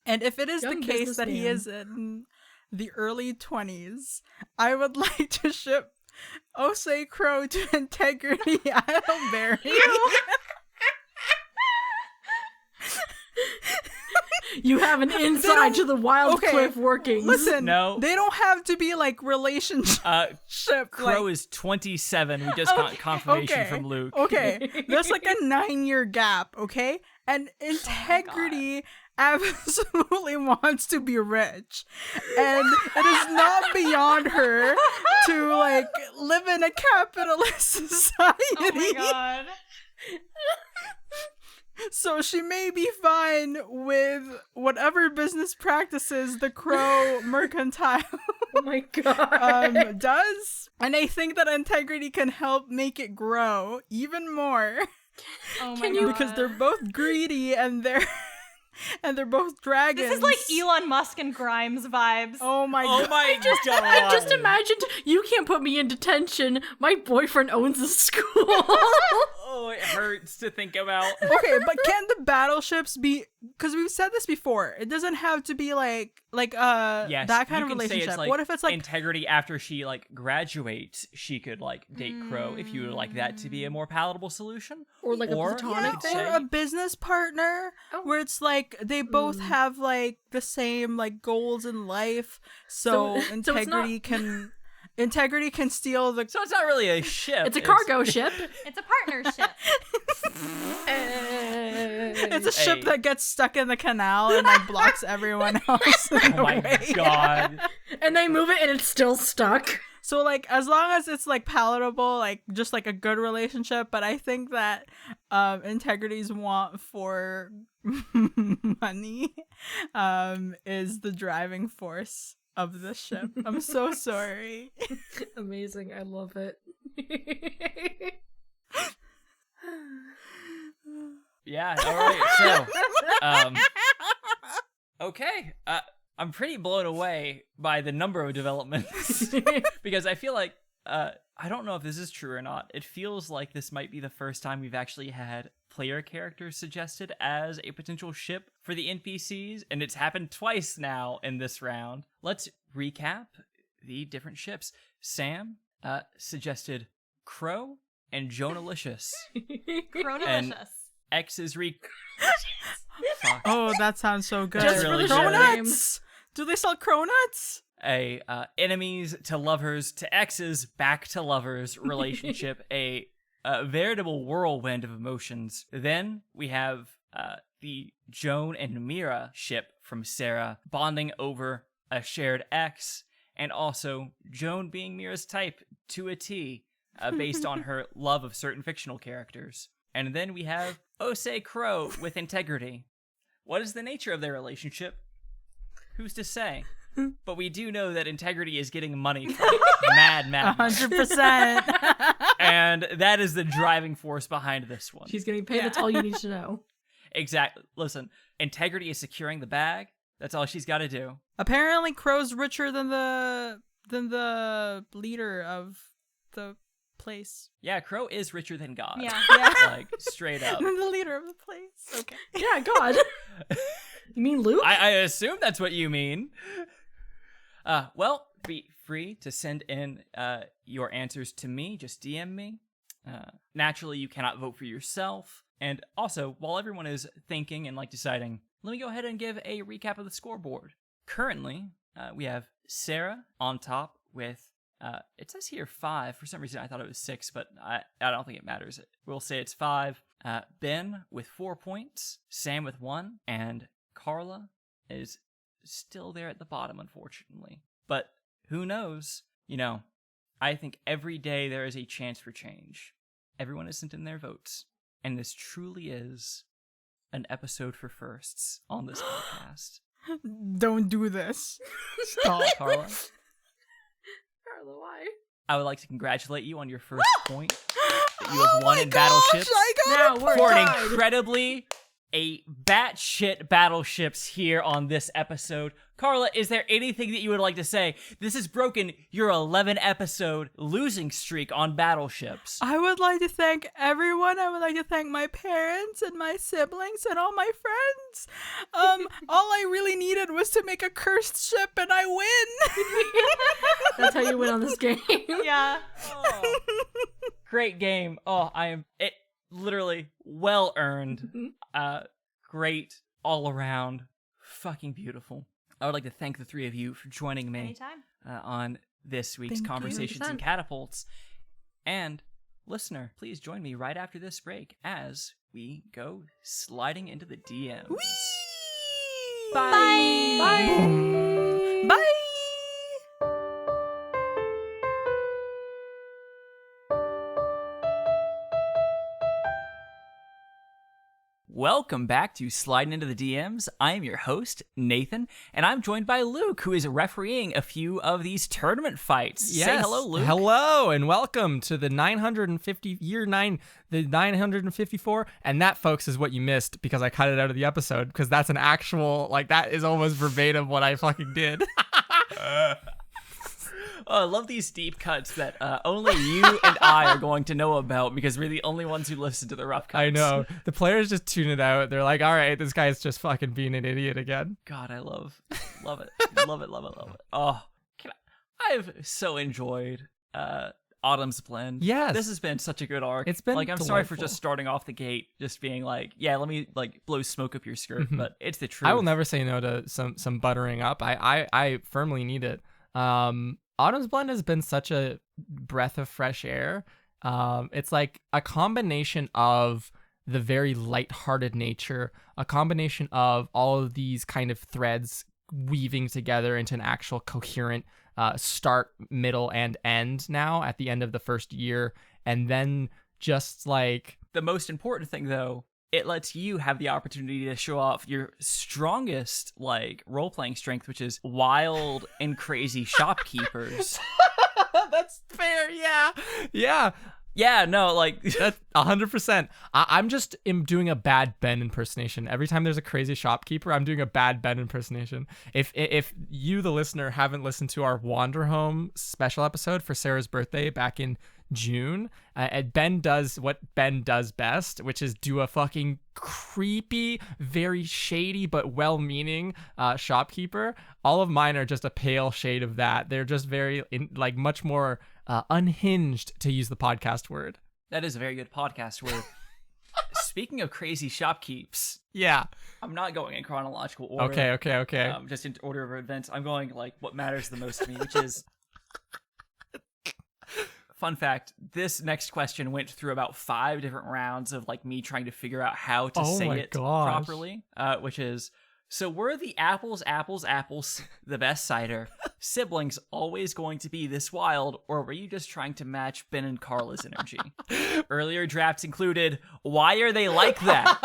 And if it is Young the case that he businessman. is in the early 20s, I would like to ship Osei Crow to Integrity Idleberry. You have an inside to the Wild okay, Cliff workings. Listen, No. they don't have to be like relationship. Crow like, is 27. We just got confirmation from Luke. Okay, there's like a 9-year gap. Okay, and Integrity absolutely wants to be rich, and it is not beyond her to like live in a capitalist society. Oh my god. So she may be fine with whatever business practices the Crow Mercantile Oh my god. does, and I think that Integrity can help make it grow even more Oh my Can god. you- because they're both greedy and they're both dragons. This is like Elon Musk and Grimes vibes. Oh my Oh god. my god. I just imagined you can't put me in detention. My boyfriend owns a school. Oh, it hurts to think about. Okay, but can the battleships be, because we've said this before, it doesn't have to be like Yes, that kind you of can say relationship. it's like What if it's like Integrity after she like graduates, she could like date Crow if you would like that to be a more palatable solution. Or like a Or- platonic Yeah, thing. or a business partner Oh. where it's like they both have like the same like goals in life, so So it's not- Integrity can steal the So it's not really a ship. It's a cargo ship. It's a partnership. it's a ship Hey. that gets stuck in the canal and like blocks everyone else in Oh the my way. god. And they move it and it's still stuck. So like as long as it's like palatable, like just like a good relationship, but I think that Integrity's want for money is the driving force of the ship. I'm so sorry. Amazing. I love it. Yeah, alright, so okay. I'm pretty blown away by the number of developments because I feel like I don't know if this is true or not. It feels like this might be the first time we've actually had player characters suggested as a potential ship for the NPCs, and it's happened twice now in this round. Let's recap the different ships. Sam suggested Crow and Jonalicious. Cronalicious. X is Fuck. Oh, that sounds so good. Just for the Cronuts! Do they sell cronuts? A enemies to lovers to exes back to lovers relationship, a veritable whirlwind of emotions. Then we have the Joan and Meera ship from Sarah bonding over a shared ex, and also Joan being Meera's type to a T, based on her love of certain fictional characters. And then we have Osei Crow with Integrity. What is the nature of their relationship? Who's to say? But we do know that Integrity is getting money from mad money. 100%. And that is the driving force behind this one. She's getting paid. That's all you need to know. Exactly. Listen, Integrity is securing the bag. That's all she's got to do. Apparently, Crow's richer than the leader of the place. Yeah, Crow is richer than God. Yeah. Like, straight up. Than the leader of the place. Okay. Yeah, God. You mean Luke? I assume that's what you mean. Well, be free to send in your answers to me. Just DM me. Naturally, you cannot vote for yourself. And also, while everyone is thinking and like deciding, let me go ahead and give a recap of the scoreboard. Currently, we have Sarah on top with, it says here 5. For some reason, I thought it was 6, but I don't think it matters. We'll say it's 5. Ben with 4 points, Sam with 1, and Carla is still there at the bottom, unfortunately. But who knows? You know, I think every day there is a chance for change. Everyone has sent in their votes, and this truly is an episode for firsts on this podcast. Don't do this. Stop. Carla, Carla, why? I would like to congratulate you on your first point that you have won in battleships. I got Now it. we're For an tied. incredibly a batshit battleships here on this episode. Carla, is there anything that you would like to say? This has broken your 11 episode losing streak on battleships. I would like to thank everyone. I would like to thank my parents and my siblings and all my friends. All I really needed was to make a cursed ship and I win. That's how you win on this game. Yeah. Oh, great game. Oh, it literally well earned. Great all around fucking beautiful. I would like to thank the three of you for joining me Anytime. on this week's Thank you. Conversations 100%. and Catapults. And listener, please join me right after this break as we go sliding into the DMs. Bye. Bye. Bye. Welcome back to Sliding Into the DMs. I am your host, Nathan, and I'm joined by Luke, who is refereeing a few of these tournament fights. Yes. Say hello, Luke. Hello, and welcome to the 954, and that, folks, is what you missed because I cut it out of the episode, because that's an actual, like, that is almost verbatim what I fucking did. Oh, I love these deep cuts that only you and I are going to know about because we're the only ones who listen to the rough cuts. I know. The players just tune it out. They're like, all right, this guy's just fucking being an idiot again. God, I love it. Love it. Love it. Oh, I've so enjoyed Autumn's Blend. Yes. This has been such a good arc. It's been like, I'm sorry for delightful. just starting off the gate, just being like, yeah, let me like blow smoke up your skirt, but it's the truth. I will never say no to some buttering up. I firmly need it. Autumn's Blend has been such a breath of fresh air. It's like a combination of the very lighthearted nature, a combination of all of these kind of threads weaving together into an actual coherent start, middle, and end now at the end of the first year. And then just like... The most important thing, though, it lets you have the opportunity to show off your strongest, like, role-playing strength, which is wild and crazy shopkeepers. That's fair, yeah. Yeah. Yeah, no, like... That's 100%. I'm just doing a bad Ben impersonation. Every time there's a crazy shopkeeper, I'm doing a bad Ben impersonation. If you, the listener, haven't listened to our Wander Home special episode for Sarah's birthday back in June, Ben does what Ben does best, which is do a fucking creepy, very shady but well-meaning shopkeeper. All of mine are just a pale shade of that. They're just very much more unhinged, to use the podcast word. That is a very good podcast word. Speaking of crazy shopkeeps, Yeah. I'm not going in chronological order. Okay. Just in order of events. I'm going, like, what matters the most to me, which is... Fun fact, this next question went through about 5 different rounds of, like, me trying to figure out how to say it properly, which is, so were the apples, the best cider, siblings always going to be this wild, or were you just trying to match Ben and Carla's energy? Earlier drafts included, why are they like that?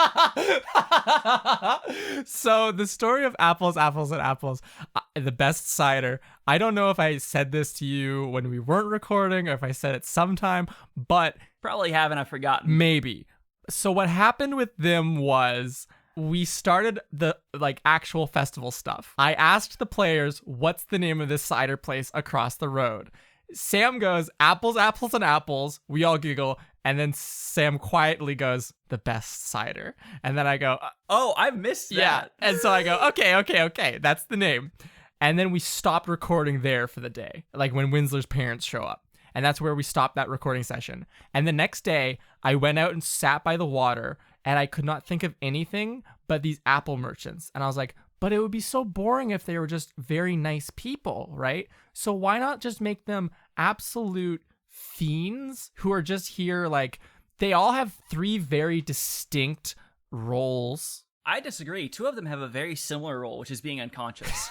So the story of apples, the best cider. I don't know if I said this to you when we weren't recording or if I said it sometime, but Probably haven't, I've forgotten. maybe. So what happened with them was we started the actual festival stuff. I asked the players, what's the name of this cider place across the road? Sam goes, apples, and apples. We all giggle. And then Sam quietly goes, the best cider. And then I go, Oh, I missed that. yeah. And so I go, okay. That's the name. And then we stopped recording there for the day, like when Winsler's parents show up. And that's where we stopped that recording session. And the next day, I went out and sat by the water, and I could not think of anything but these apple merchants. And I was like, but it would be so boring if they were just very nice people, right? So why not just make them absolute fiends who are just here, like, they all have 3 very distinct roles. I disagree. 2 of them have a very similar role, which is being unconscious.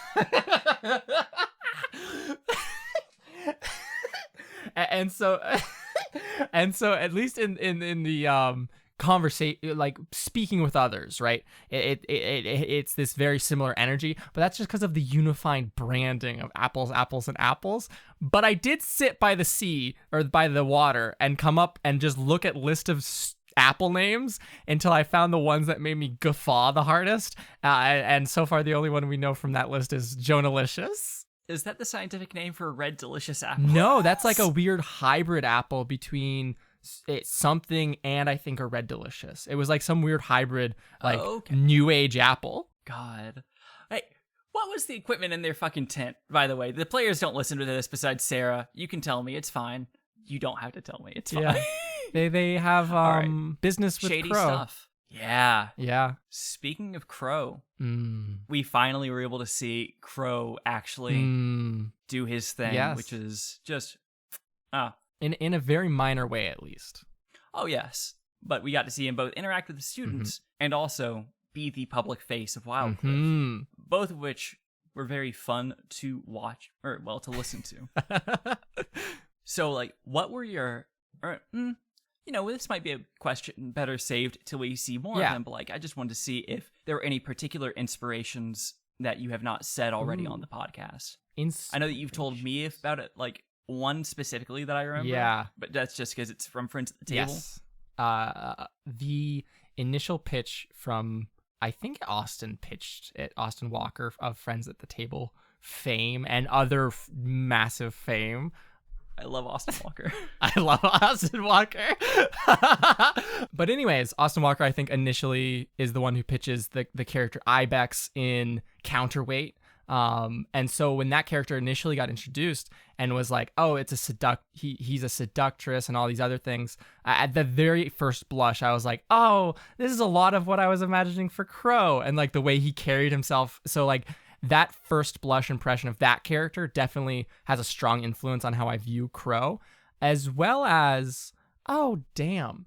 and so at least in the conversation, like speaking with others, right, it's this very similar energy, but that's just because of the unified branding of apples, and apples. But I did sit by the sea or by the water and come up and just look at list of apple names until I found the ones that made me guffaw the hardest, and so far the only one we know from that list is Jonalicious. Is that the scientific name for a red delicious apple? No, that's like a weird hybrid apple between something and I think a red delicious. It was like some weird hybrid, like new age apple. God. Hey, what was the equipment in their fucking tent, by the way? The players don't listen to this besides Sarah. You can tell me, it's fine. You don't have to tell me, it's fine. Yeah. They have right. business with Shady Crow. stuff. Yeah. Yeah. Speaking of Crow, Mm. we finally were able to see Crow actually do his thing, Yes. which is just In a very minor way, at least. oh yes. But we got to see him both interact with the students and also be the public face of Wildcliff, Mhm. both of which were very fun to watch, or well, to listen to. So, like, what were your, this might be a question better saved till we see more of him, but like, I just wanted to see if there were any particular inspirations that you have not said already on the podcast. I know that you've told me about it, like one specifically that I remember. Yeah. But that's just because it's from Friends at the Table. Yes. The initial pitch from, I think Austin pitched it, Austin Walker of Friends at the Table fame and other massive fame. I love Austin Walker. I love Austin Walker. But anyways, Austin Walker, I think, initially is the one who pitches the character Ibex in Counterweight. And so when that character initially got introduced and was like, oh, it's he's a seductress and all these other things, at the very first blush, I was like, oh, this is a lot of what I was imagining for Crow, and like the way he carried himself. So like that first blush impression of that character definitely has a strong influence on how I view Crow, as well as, oh, damn,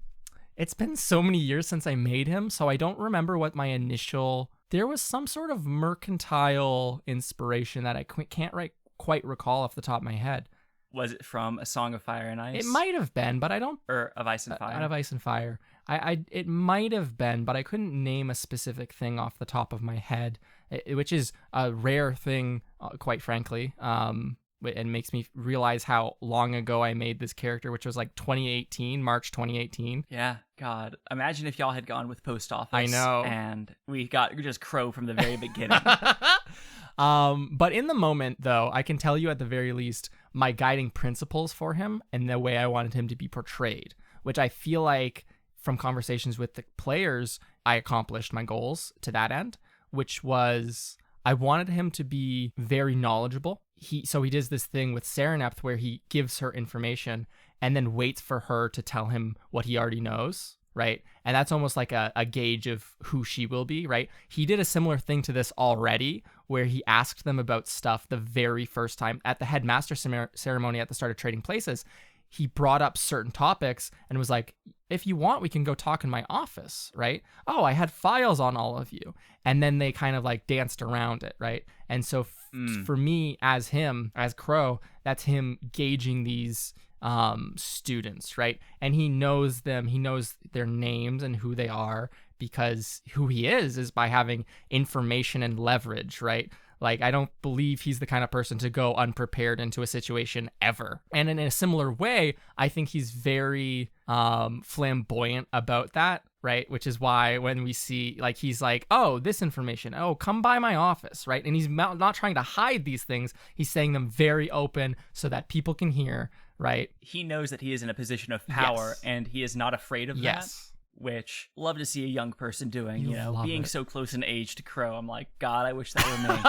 it's been so many years since I made him, so I don't remember what my initial... There was some sort of mercantile inspiration that I can't quite recall off the top of my head. Was it from A Song of Fire and Ice? It might have been, but I don't... Or Of Ice and Fire? Out of Ice and Fire. It might have been, but I couldn't name a specific thing off the top of my head, which is a rare thing, quite frankly, and makes me realize how long ago I made this character, which was like March 2018. Yeah, God. Imagine if y'all had gone with Post Office. I know. And we got just Crow from the very beginning. But in the moment, though, I can tell you at the very least my guiding principles for him and the way I wanted him to be portrayed, which I feel like from conversations with the players, I accomplished my goals to that end, which was I wanted him to be very knowledgeable. So he does this thing with Serenepth where he gives her information and then waits for her to tell him what he already knows, right? And that's almost like a gauge of who she will be, right? He did a similar thing to this already where he asked them about stuff the very first time at the headmaster ceremony at the start of Trading Places. He brought up certain topics and was like, if you want, we can go talk in my office, right? Oh, I had files on all of you. And then they kind of like danced around it, right? And so for me, as Crow, that's him gauging these students, right? And he knows them, he knows their names and who they are, because who he is by having information and leverage, right? Like, I don't believe he's the kind of person to go unprepared into a situation ever. And in a similar way, I think he's very flamboyant about that, right? Which is why when we see, like, he's like, oh, this information, oh, come by my office, right? And he's not trying to hide these things. He's saying them very open so that people can hear, right? He knows that he is in a position of power, and he is not afraid of that. Which love to see a young person doing, being so close in age to Crow. I'm like, God, I wish that were me.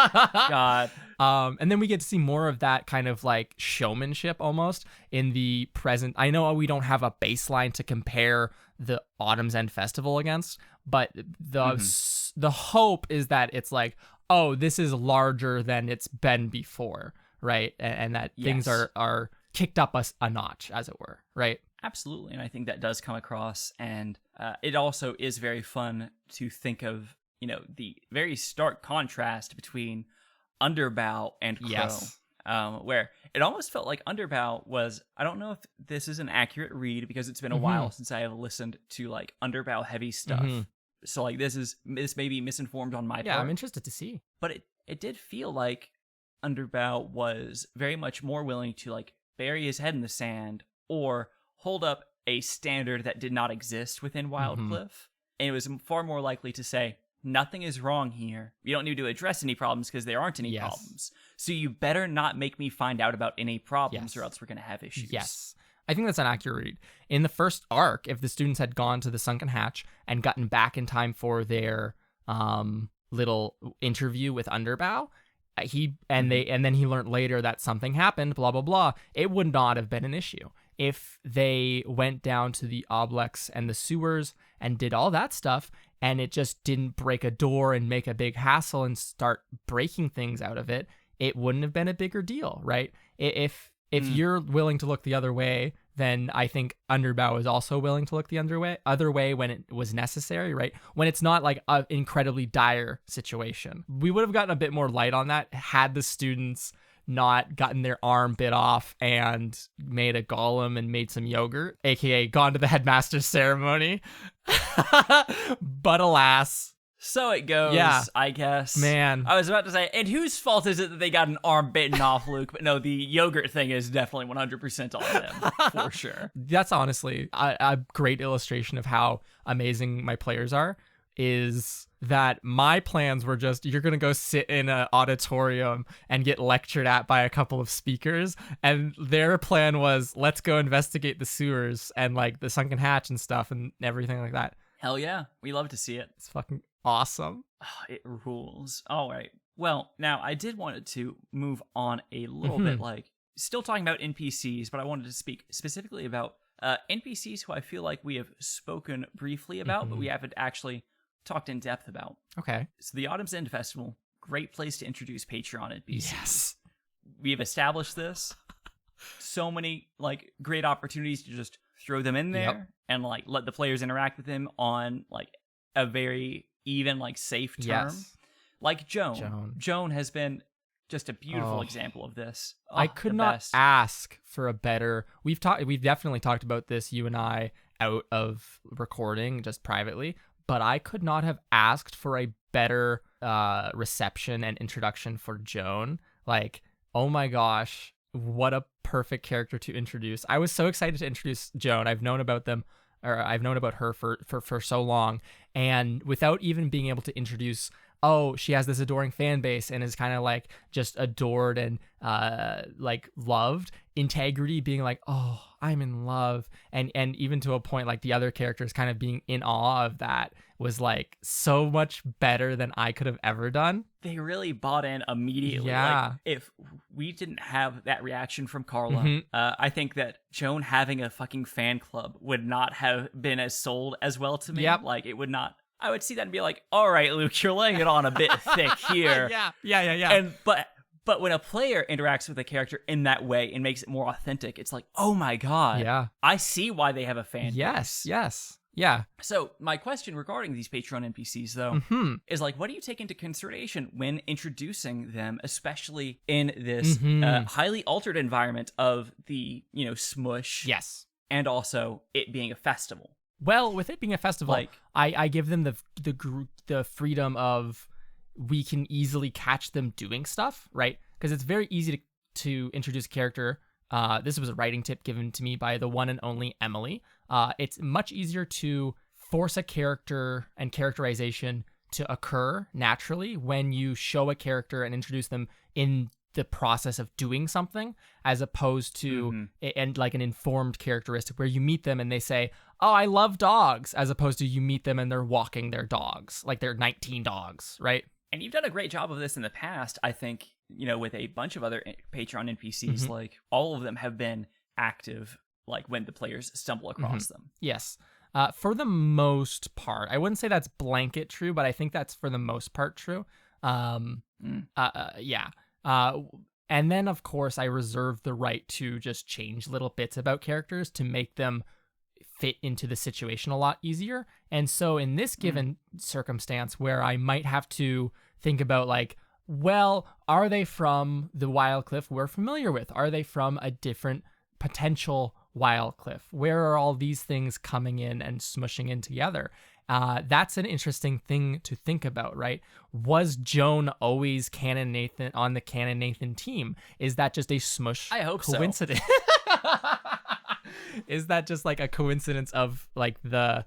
God. And then we get to see more of that kind of like showmanship almost in the present. I know we don't have a baseline to compare the Autumn's End Festival against, but the hope is that it's like, oh, this is larger than it's been before, right? And that things are kicked up a notch, as it were, right? Absolutely, and I think that does come across, and it also is very fun to think of, the very stark contrast between Underbow and Crow, where it almost felt like Underbow was, I don't know if this is an accurate read because it's been a while since I have listened to like Underbow heavy stuff, so like this may be misinformed on my part. Yeah, I'm interested to see. But it did feel like Underbow was very much more willing to like bury his head in the sand or hold up a standard that did not exist within Wildcliff. And it was far more likely to say, nothing is wrong here. You don't need to address any problems because there aren't any problems. So you better not make me find out about any problems or else we're going to have issues. Yes. I think that's an accurate read. In the first arc, if the students had gone to the Sunken Hatch and gotten back in time for their little interview with Underbow, and then he learned later that something happened, blah, blah, blah, it would not have been an issue. if they went down to the oblex and the sewers and did all that stuff, and it just didn't break a door and make a big hassle and start breaking things out of it, it wouldn't have been a bigger deal, right? If you're willing to look the other way, then I think Underbow is also willing to look the other way when it was necessary, right? When it's not like an incredibly dire situation. We would have gotten a bit more light on that had the students not gotten their arm bit off and made a golem and made some yogurt, aka gone to the headmaster's ceremony. But alas. So it goes, Yeah. I guess. Man. I was about to say, and whose fault is it that they got an arm bitten off, Luke? But no, the yogurt thing is definitely 100% on them, for sure. That's honestly a great illustration of how amazing my players are, is that my plans were just, you're going to go sit in an auditorium and get lectured at by a couple of speakers. And their plan was, let's go investigate the sewers and like the sunken hatch and stuff and everything like that. Hell yeah. We love to see it. It's fucking awesome. Oh, it rules. All right. Well, now I did want to move on a little bit, like still talking about NPCs, but I wanted to speak specifically about NPCs who I feel like we have spoken briefly about, but we haven't actually talked in depth about. Okay. So the Autumn's End Festival, great place to introduce Patreon NPCs. Yes. We've established this. So many like great opportunities to just throw them in there and like let the players interact with them on like a very even like safe term. Yes. Like Joan. Joan has been just a beautiful example of this. I could not ask for a better. We've definitely talked about this, you and I, out of recording just privately, but I could not have asked for a better reception and introduction for Joan. Like, oh my gosh, what a perfect character to introduce. I was so excited to introduce Joan. I've known about her for so long, and without even being able to introduce, oh, she has this adoring fan base and is kind of like just adored and like loved. Integrity being like, oh, I'm in love, and even to a point like the other characters kind of being in awe of that was like so much better than I could have ever done. They really bought in immediately. Yeah. Like, if we didn't have that reaction from Carla, I think that Joan having a fucking fan club would not have been as sold as well to me. Yep. Like, it would not. I would see that and be like, all right, Luke, you're laying it on a bit thick here. Yeah. And but when a player interacts with a character in that way and makes it more authentic, it's like, oh my God. Yeah. I see why they have a fan base. Yes. Yeah. So my question regarding these Patreon NPCs, though, is like, what do you take into consideration when introducing them, especially in this highly altered environment of the, smush? Yes. And also it being a festival. Well, with it being a festival, Like, I give them the freedom of, we can easily catch them doing stuff, right? Because it's very easy to introduce a character. This was a writing tip given to me by the one and only Emily. It's much easier to force a character and characterization to occur naturally when you show a character and introduce them in the process of doing something, as opposed to and like an informed characteristic where you meet them and they say, oh, I love dogs, as opposed to you meet them and they're walking their dogs, like they're 19 dogs, right? And you've done a great job of this in the past, I think, with a bunch of other Patreon NPCs. Like, all of them have been active, like, when the players stumble across them. Yes. For the most part. I wouldn't say that's blanket true, but I think that's for the most part true. Yeah. And then, of course, I reserve the right to just change little bits about characters to make them fit into the situation a lot easier. And so in this given circumstance where I might have to think about like, well, are they from the Wild Cliff we're familiar with? Are they from a different potential Wild Cliff? Where are all these things coming in and smushing in together? That's an interesting thing to think about, right? Was Joan always Canon Nathan on the Canon Nathan team? Is that just a smush I hope coincidence? Is that just like a coincidence of like the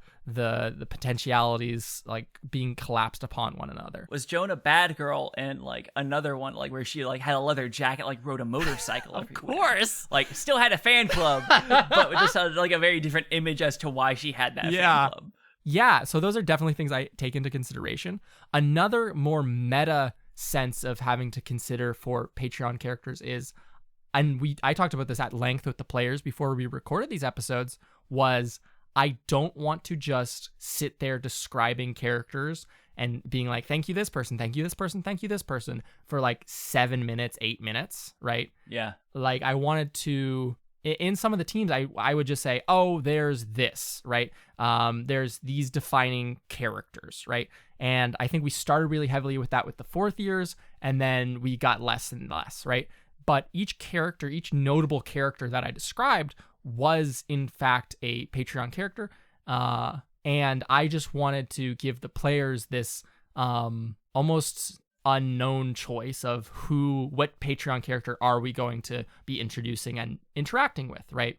potentialities like being collapsed upon one another? Was Joan a bad girl and like another one like where she like had a leather jacket, like rode a motorcycle Of everywhere? course. Like still had a fan club, but just had like a very different image as to why she had that fan club. Yeah, so those are definitely things I take into consideration. Another more meta sense of having to consider for Patreon characters is and I talked about this at length with the players before we recorded these episodes, was I don't want to just sit there describing characters and being like, thank you this person, thank you this person, thank you this person for like 7 minutes, 8 minutes, right? Yeah. Like I wanted to, in some of the teams, I would just say, oh, there's this, right? There's these defining characters, right? And I think we started really heavily with that with the 4th years, and then we got less and less, right? But each character, each notable character that I described was in fact a Patreon character. And I just wanted to give the players this almost unknown choice of what Patreon character are we going to be introducing and interacting with, right?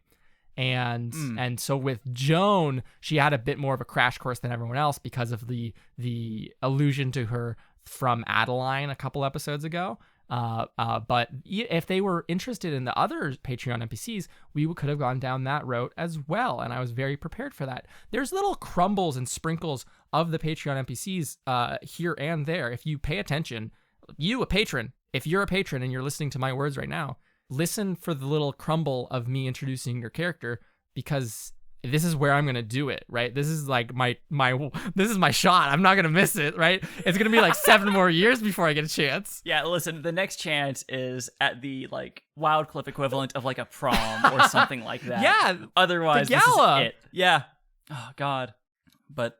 And so with Joan, she had a bit more of a crash course than everyone else because of the allusion to her from Adeline a couple episodes ago. But if they were interested in the other Patreon NPCs, we could have gone down that route as well. And I was very prepared for that. There's little crumbles and sprinkles of the Patreon NPCs here and there. If you pay attention, you, a patron, if you're a patron and you're listening to my words right now, listen for the little crumble of me introducing your character, because this is where I'm going to do it, right? This is like this is my shot. I'm not going to miss it, right? It's going to be like 7 more years before I get a chance. Yeah, listen, the next chance is at the like Wildcliff equivalent of like a prom or something like that. Yeah. Otherwise, the this gala. is it. Yeah. Oh, God. But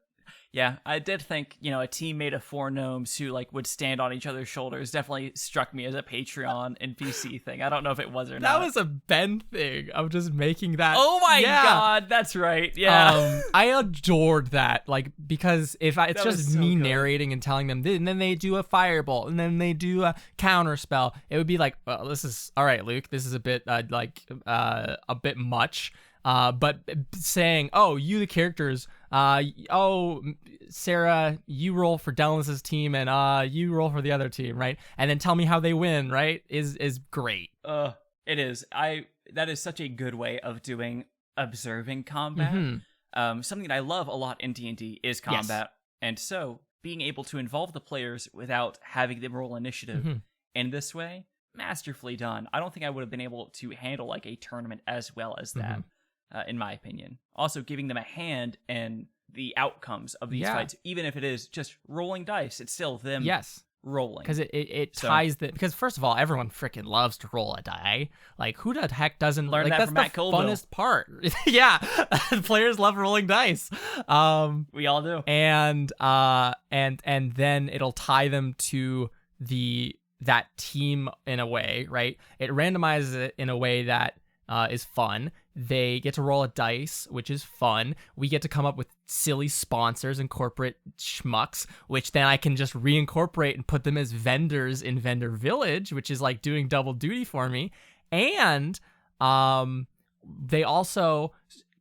yeah, I did think, a teammate of 4 gnomes who like would stand on each other's shoulders definitely struck me as a Patreon NPC thing. I don't know if it was or not. That was a Ben thing of just making that. Oh my God, that's right. Yeah. I adored that, like, because it's That just was so me good. narrating and telling them, and then they do a firebolt, and then they do a counter spell. It would be like, well, this is all right, Luke. This is a bit a bit much. But saying, oh, you the characters, Sarah, you roll for Dellis's team, and you roll for the other team, right? And then tell me how they win, right? Is great. It is. That is such a good way of doing observing combat. Something that I love a lot in D&D is combat, and so being able to involve the players without having them roll initiative in this way, masterfully done. I don't think I would have been able to handle like a tournament as well as that. In my opinion. Also giving them a hand in the outcomes of these fights, even if it is just rolling dice, it's still them rolling. Because it ties because first of all, everyone freaking loves to roll a die. Like, who the heck doesn't learn that that's from the Matt Colville. Funnest part. Yeah. Players love rolling dice. We all do. And then it'll tie them to that team in a way, right? It randomizes it in a way that is fun. They get to roll a dice, which is fun. We get to come up with silly sponsors and corporate schmucks, which then I can just reincorporate and put them as vendors in Vendor Village, which is like doing double duty for me. And they also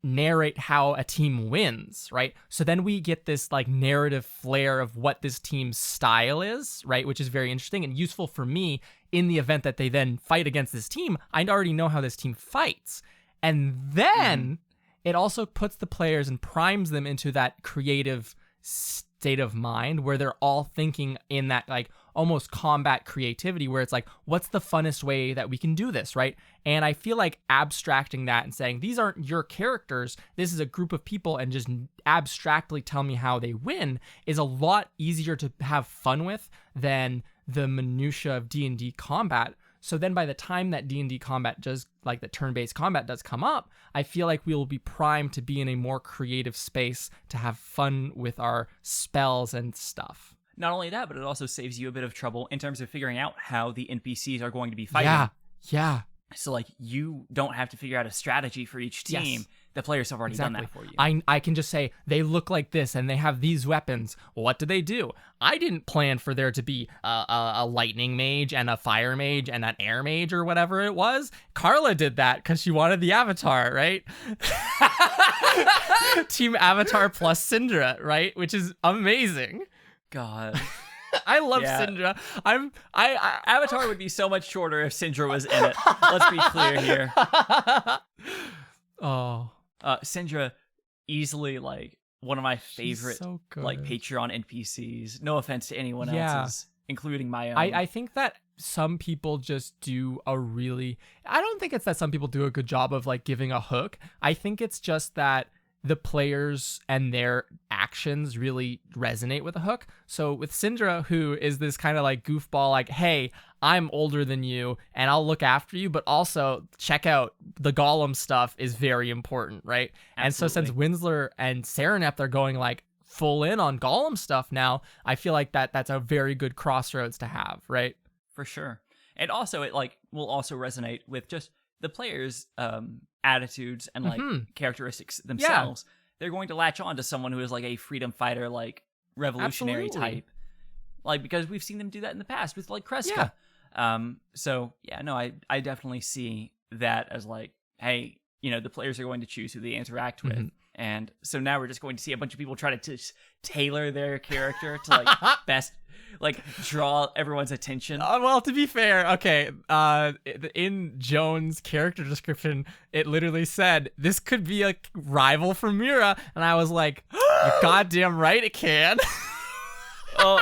narrate how a team wins, right? So then we get this like narrative flair of what this team's style is, right? Which is very interesting and useful for me in the event that they then fight against this team. I already know how this team fights. And then it also puts the players and primes them into that creative state of mind where they're all thinking in that like almost combat creativity where it's like, what's the funnest way that we can do this, right? And I feel like abstracting that and saying, these aren't your characters, this is a group of people, and just abstractly tell me how they win is a lot easier to have fun with than the minutia of D&D combat. So then by the time that D&D combat does, like the turn-based combat does come up, I feel like we will be primed to be in a more creative space to have fun with our spells and stuff. Not only that, but it also saves you a bit of trouble in terms of figuring out how the NPCs are going to be fighting. Yeah. So like you don't have to figure out a strategy for each team. Yes. The players have already done that for you. I can just say, they look like this and they have these weapons. What do they do? I didn't plan for there to be a lightning mage and a fire mage and an air mage or whatever it was. Carla did that because she wanted the avatar, right? Team Avatar plus Syndra, right? Which is amazing. God. I love Syndra. Avatar would be so much shorter if Syndra was in it. Let's be clear here. Syndra, easily like one of my favorite like Patreon NPCs. No offense to anyone else's, including my own. I think that some people just do a really, I don't think it's that some people do a good job of like giving a hook. I think it's just that the players and their actions really resonate with a hook. So with Syndra, who is this kind of like goofball, like, hey, I'm older than you and I'll look after you, but also check out the Gollum stuff is very important, right? Absolutely. And so since Winsler and Serenep are going like full in on Gollum stuff now, I feel like that's a very good crossroads to have, right? For sure. And also it like will also resonate with just the players' attitudes and like characteristics themselves. They're going to latch on to someone who is like a freedom fighter, like revolutionary type, like because we've seen them do that in the past with like Kreska. So yeah, no, I definitely see that as like, hey, you know, the players are going to choose who they interact with. And so now we're just going to see a bunch of people try to just tailor their character to like best like draw everyone's attention. Well, to be fair, okay, in Joan's character description, it literally said this could be a rival for Meera, and I was like, you're goddamn right it can. Oh,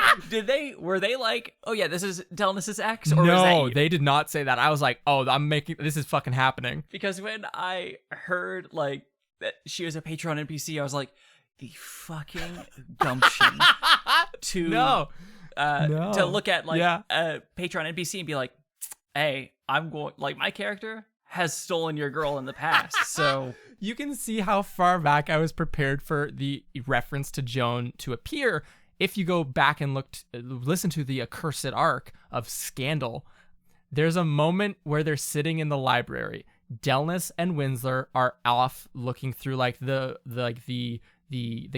were they like, oh yeah, this is Delnus's ex? Or no, was that you? They did not say that. I was like, oh, this is fucking happening. Because when I heard like that she was a Patreon NPC, I was like, the fucking gumption to look at like a Patreon NPC and be like, hey, I'm going, like, my character has stolen your girl in the past, so you can see how far back I was prepared for the reference to Joan to appear. If you go back and listen to the accursed arc of Scandal, there's a moment where they're sitting in the library. Delnus and Winsler are off looking through like the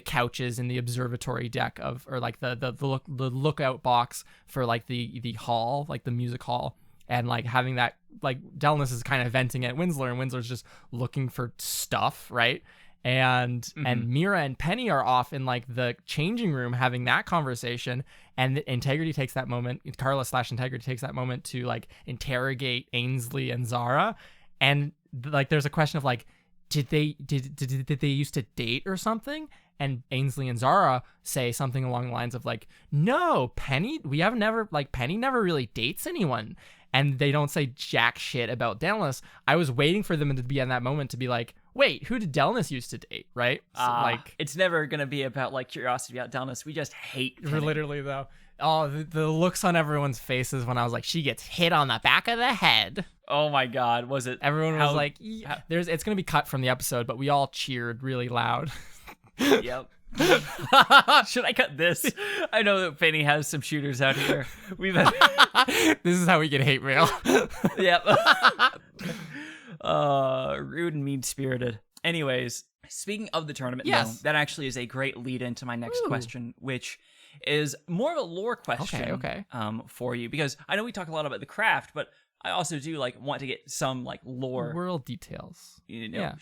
couches in the observatory deck or like the lookout box for like the hall, like the music hall, and like having that, like Delnus is kind of venting at Winsler and Winsler's just looking for stuff, right? And Meera and Penny are off in like the changing room having that conversation, and Integrity takes that moment, Carla/Integrity takes that moment to like interrogate Ainsley and Zara, and like there's a question of like, did they used to date or something? And Ainsley and Zara say something along the lines of like, no, Penny never really dates anyone. And they don't say jack shit about Delnus. I was waiting for them to be in that moment to be like, wait, who did Delnus used to date, right? So, like, it's never gonna be about like curiosity about Delnus. We just hate Penny. Literally though. Oh, the looks on everyone's faces when I was like, she gets hit on the back of the head. Oh my god, was it? Everyone was like, it's gonna be cut from the episode, but we all cheered really loud. Yep. Should I cut this? I know that Penny has some shooters out here. This is how we get hate mail. Yep. Rude and mean-spirited. Anyways, speaking of the tournament, though, that actually is a great lead into my next question, which is more of a lore question for you, because I know we talk a lot about the craft, but I also do like want to get some like lore world details. You know,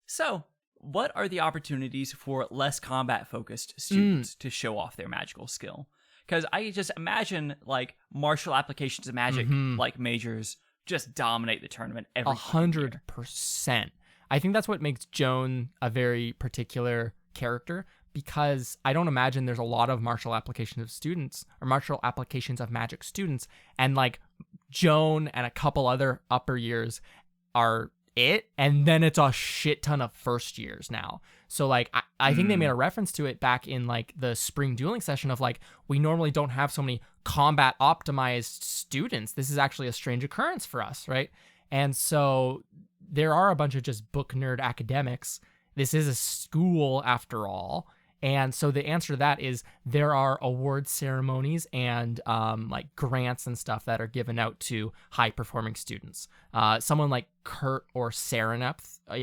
So, what are the opportunities for less combat-focused students to show off their magical skill? Because I just imagine like martial applications of magic, like majors, just dominate the tournament every 100%. I think that's what makes Joan a very particular character, because I don't imagine there's a lot of martial applications of students or martial applications of magic students, and like Joan and a couple other upper years are it, and then it's a shit ton of first years now. So like I think they made a reference to it back in like the spring dueling session of like, we normally don't have so many combat optimized students. This is actually a strange occurrence for us, right? And so there are a bunch of just book nerd academics. This is a school after all. And so the answer to that is there are award ceremonies and like grants and stuff that are given out to high performing students. Someone like Kurt or Serenep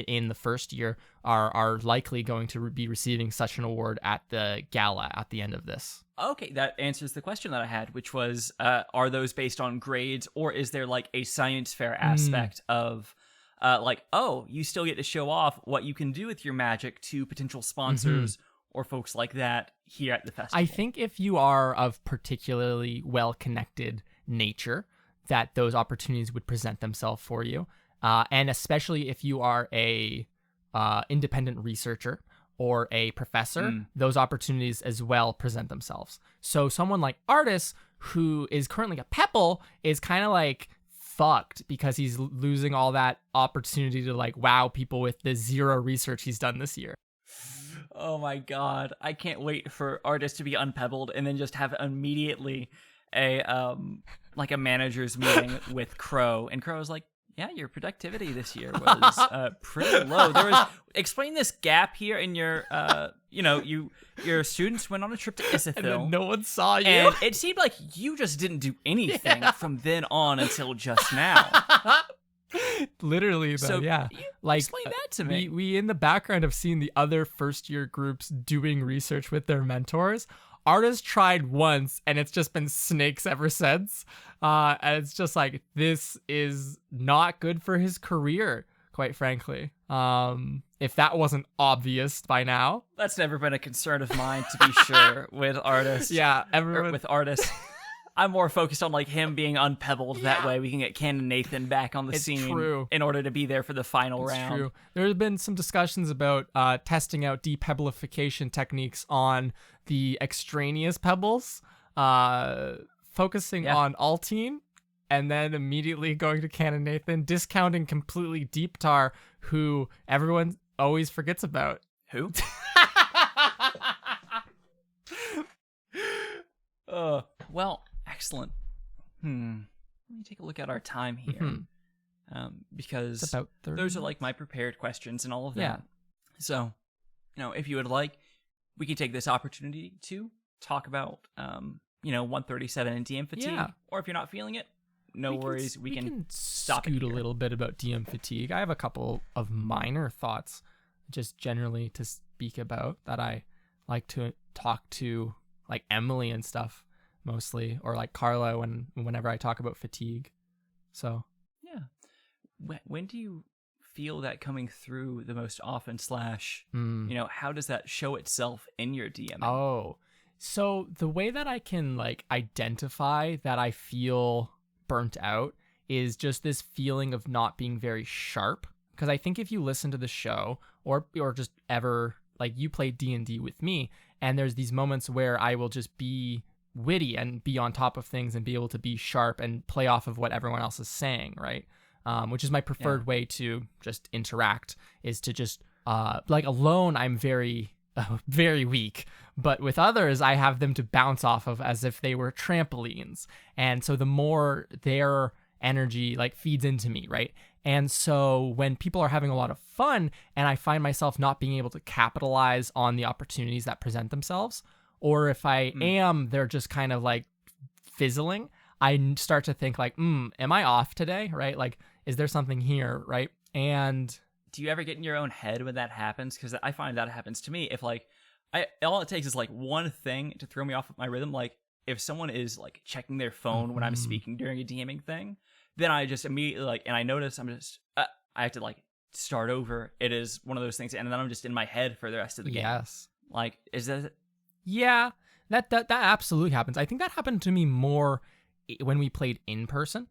in the first year are likely going to be receiving such an award at the gala at the end of this. Okay, that answers the question that I had, which was, are those based on grades, or is there like a science fair aspect of like, oh, you still get to show off what you can do with your magic to potential sponsors or folks like that here at the festival? I think if you are of particularly well-connected nature, that those opportunities would present themselves for you. And especially if you are a independent researcher or a professor, those opportunities as well present themselves. So someone like Artis, who is currently a Pebble, is kind of like fucked because he's losing all that opportunity to like wow people with the zero research he's done this year. Oh my god, I can't wait for Artist to be unpebbled and then just have immediately a like a manager's meeting with Crow, and Crow's like, yeah, your productivity this year was pretty low. There was explain this gap here in your your students went on a trip to Isithil, And then no one saw you. and it seemed like you just didn't do anything from then on until just now. Literally, though, So yeah. you Like, explain that to me. We in the background have seen the other first year groups doing research with their mentors. Artist tried once, and it's just been snakes ever since. And it's just like, this is not good for his career, quite frankly. If that wasn't obvious by now. That's never been a concern of mine, to be sure, with Artist. Yeah, Or everyone. with Artist. I'm more focused on like him being unpebbled. That way we can get Ken and Nathan back on the It's scene true. in order to be there for the final It's round. true. There have been some discussions about testing out depebblification techniques on the extraneous pebbles, focusing on Altine, and then immediately going to Ken and Nathan, discounting completely Deep Tar, who everyone always forgets about. Who? Well, excellent. Let me take a look at our time here. Because It's about 30 those are like my prepared questions and all of that. Yeah. So, if you would like, we can take this opportunity to talk about, 137 and DM fatigue. Yeah. Or if you're not feeling it, no worries. We can stop it scoot a here. little bit about DM fatigue. I have a couple of minor thoughts, just generally to speak about, that I like to talk to, like Emily and stuff mostly, or like Carla whenever I talk about fatigue. So Yeah. When do you feel that coming through the most often / how does that show itself in your DMing? Oh, so the way that I can like identify that I feel burnt out is just this feeling of not being very sharp. Because I think if you listen to the show or just ever, like, you play D&D with me, and there's these moments where I will just be witty and be on top of things and be able to be sharp and play off of what everyone else is saying, right? Which is my preferred way to just interact, is to just like alone I'm very very weak, but with others I have them to bounce off of as if they were trampolines, and so the more their energy like feeds into me, right? And so when people are having a lot of fun and I find myself not being able to capitalize on the opportunities that present themselves, or if I am, they're just kind of like fizzling, I start to think like, am I off today, right? Like, is there something here, right? And do you ever get in your own head when that happens? Because I find that happens to me. If like, all it takes is like one thing to throw me off of my rhythm. Like if someone is like checking their phone when I'm speaking during a DMing thing, then I just immediately like, and I notice I'm just, I have to like start over. It is one of those things, and then I'm just in my head for the rest of the game. yes, Like, is that? yeah, that absolutely happens. I think that happened to me more when we played in person.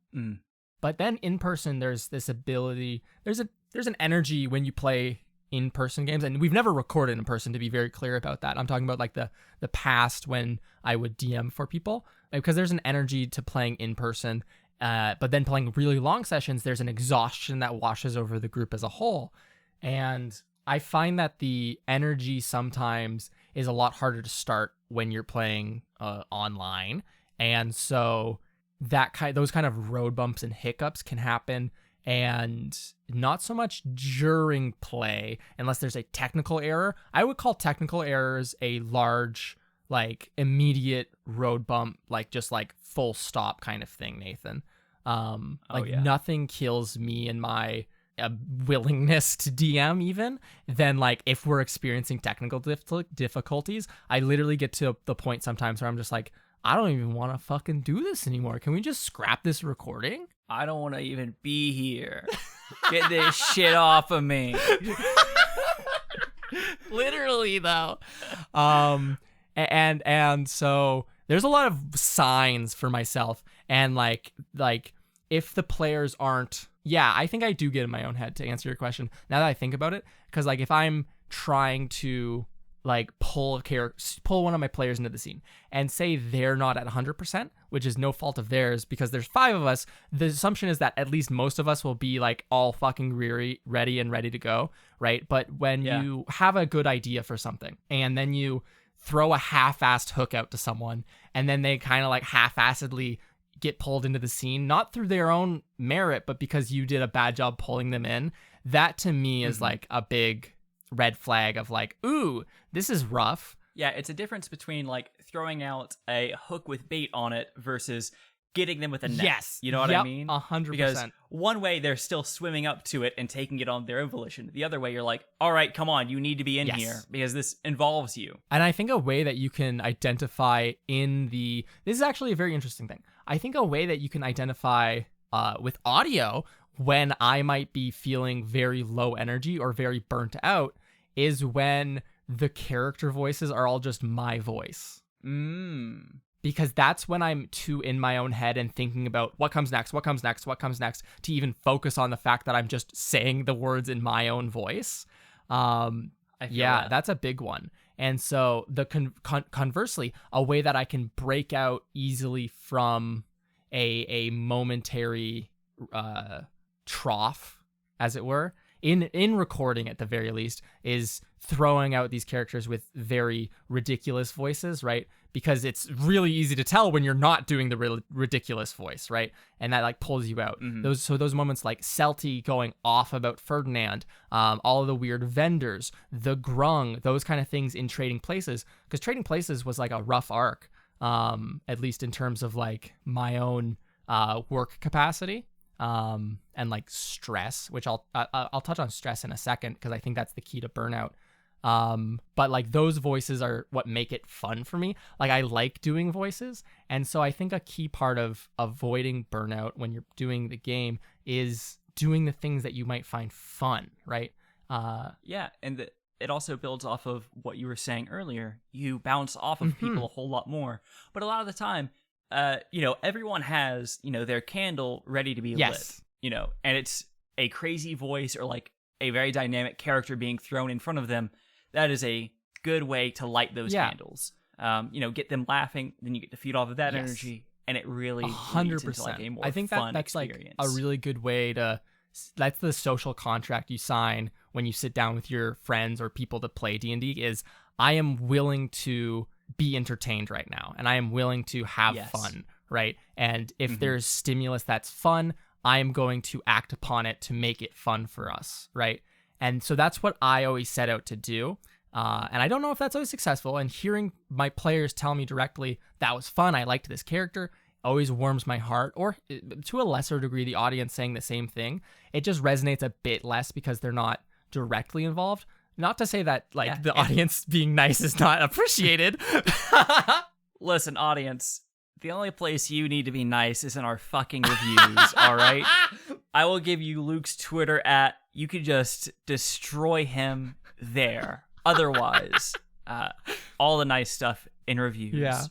But then in person, there's this ability. There's an energy when you play in person games, and we've never recorded in person, to be very clear about that. I'm talking about like the past when I would DM for people, because there's an energy to playing in person. But then playing really long sessions, there's an exhaustion that washes over the group as a whole. And I find that the energy sometimes is a lot harder to start when you're playing online. And so those kind of road bumps and hiccups can happen, and not so much during play unless there's a technical error. I would call technical errors a large, like, immediate road bump, like just like full stop kind of thing, Nathan. Nothing kills me and my willingness to DM even than like if we're experiencing technical difficulties. I literally get to the point sometimes where I'm just like, I don't even want to fucking do this anymore. Can we just scrap this recording? I don't want to even be here. Get this shit off of me. Literally though. And so there's a lot of signs for myself, and like if the players aren't, I think I do get in my own head, to answer your question now that I think about it, because like if I'm trying to like pull one of my players into the scene and say they're not at 100%, which is no fault of theirs because there's 5 of us, the assumption is that at least most of us will be like all fucking ready to go, right? But when you have a good idea for something and then you throw a half-assed hook out to someone and then they kind of like half-assedly get pulled into the scene, not through their own merit, but because you did a bad job pulling them in, that to me is like a big red flag of like, ooh, this is rough. Yeah, it's a difference between like throwing out a hook with bait on it versus getting them with a net. Yes. You know what I mean? 100%. Because one way they're still swimming up to it and taking it on their own volition. The other way you're like, all right, come on, you need to be in here because this involves you. And I think a way that you can identify this is actually a very interesting thing. I think a way that you can identify with audio when I might be feeling very low energy or very burnt out is when the character voices are all just my voice. Because that's when I'm too in my own head and thinking about what comes next to even focus on the fact that I'm just saying the words in my own voice. That's a big one. And so conversely, a way that I can break out easily from a momentary trough, as it were, in recording at the very least, is throwing out these characters with very ridiculous voices, right? Because it's really easy to tell when you're not doing the ridiculous voice, right? And that like pulls you out. Those moments like Celty going off about Ferdinand, all of the weird vendors, the grung, those kind of things in Trading Places, because Trading Places was like a rough arc, at least in terms of like my own work capacity. And like stress, which I'll touch on stress in a second because I think that's the key to burnout. But like those voices are what make it fun for me. Like I like doing voices, and so I think a key part of avoiding burnout when you're doing the game is doing the things that you might find fun, right? And it also builds off of what you were saying earlier. You bounce off of people a whole lot more, but a lot of the time, everyone has, their candle ready to be lit, and it's a crazy voice or like a very dynamic character being thrown in front of them. That is a good way to light those candles. Get them laughing, then you get to feed off of that energy, and it really 100%. leads into like a more I think fun that's experience. Like a really good way that's the social contract you sign when you sit down with your friends or people to play D&D is I am willing to be entertained right now, and I am willing to have fun, right? And if there's stimulus that's fun, I am going to act upon it to make it fun for us, right? And so that's what I always set out to do. And I don't know if that's always successful. And hearing my players tell me directly, that was fun, I liked this character, always warms my heart. Or to a lesser degree, the audience saying the same thing. It just resonates a bit less because they're not directly involved. Not to say that the audience being nice is not appreciated. Listen, audience, the only place you need to be nice is in our fucking reviews, all right? I will give you Luke's Twitter you could just destroy him there. Otherwise, all the nice stuff in reviews. Yeah.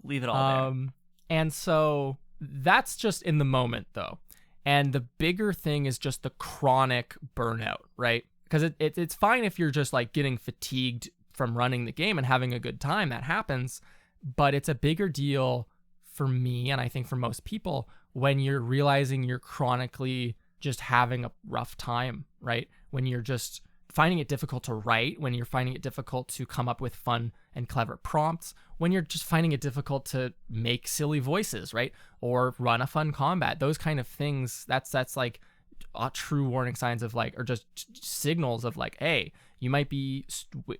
Leave it all there. And so that's just in the moment, though. And the bigger thing is just the chronic burnout, right? Because it's fine if you're just like getting fatigued from running the game and having a good time. That happens. But it's a bigger deal for me, and I think for most people, when you're realizing you're chronically just having a rough time, right? When you're just finding it difficult to write, when you're finding it difficult to come up with fun and clever prompts, when you're just finding it difficult to make silly voices, right? Or run a fun combat, those kind of things, that's like true warning signs of like, or just signals of like, hey, you might be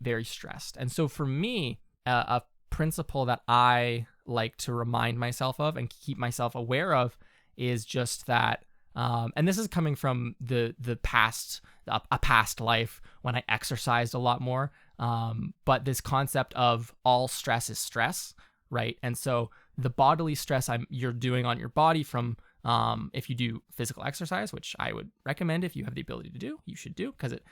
very stressed. And so for me, a principle that I like to remind myself of and keep myself aware of is just that, and this is coming from the past, a past life when I exercised a lot more, but this concept of all stress is stress, right? And so the bodily stress you're doing on your body from if you do physical exercise, which I would recommend if you have the ability to do, you should do, because it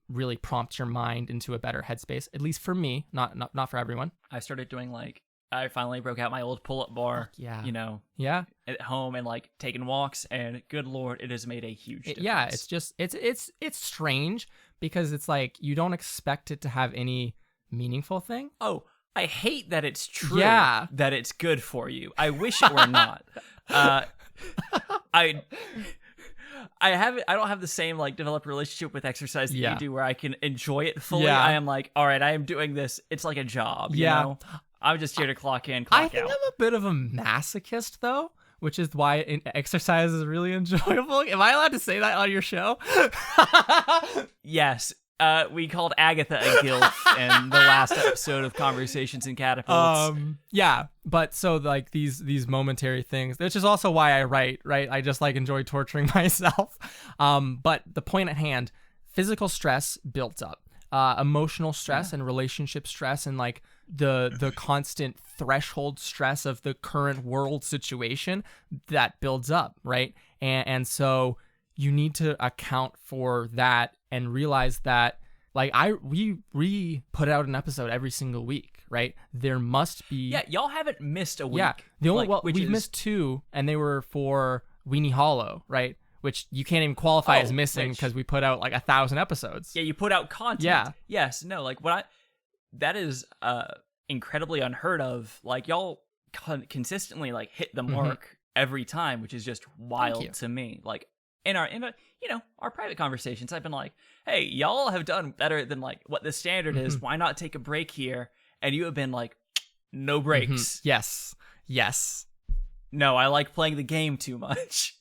really prompts your mind into a better headspace, at least for me, not for everyone. I started doing like I finally broke out my old pull-up bar, yeah. you know, Yeah. at home and like taking walks, and good Lord, it has made a huge difference. Yeah, it's just it's strange because it's like you don't expect it to have any meaningful thing. Oh, I hate that it's true. Yeah. That it's good for you. I wish it were not. I don't have the same like developed relationship with exercise that you do, where I can enjoy it fully. Yeah. I am like, all right, I am doing this. It's like a job. You know? I'm just here to clock in, clock I think out. I'm a bit of a masochist though, which is why exercise is really enjoyable. Am I allowed to say that on your show? Yes. We called Agatha a gilf in the last episode of Conversations Catapults. Yeah, but so like these momentary things, which is also why I write, right? I just like enjoy torturing myself. But the point at hand, physical stress builds up, emotional stress and relationship stress, and like the constant threshold stress of the current world situation that builds up, right? And so you need to account for that and realize that like we put out an episode every single week, right? There must be y'all haven't missed a week. Yeah, the only like, we've missed 2, and they were for Weenie Hollow, right? Which you can't even qualify as missing because we put out like 1,000 episodes. Yeah, you put out content. Yeah. Yes. No. Like that is incredibly unheard of. Like y'all consistently like hit the mark every time, which is just wild to me. Like in our our private conversations, I've been like, hey, y'all have done better than like what the standard is. Why not take a break here? And you have been like, no breaks. Yes. No, I like playing the game too much.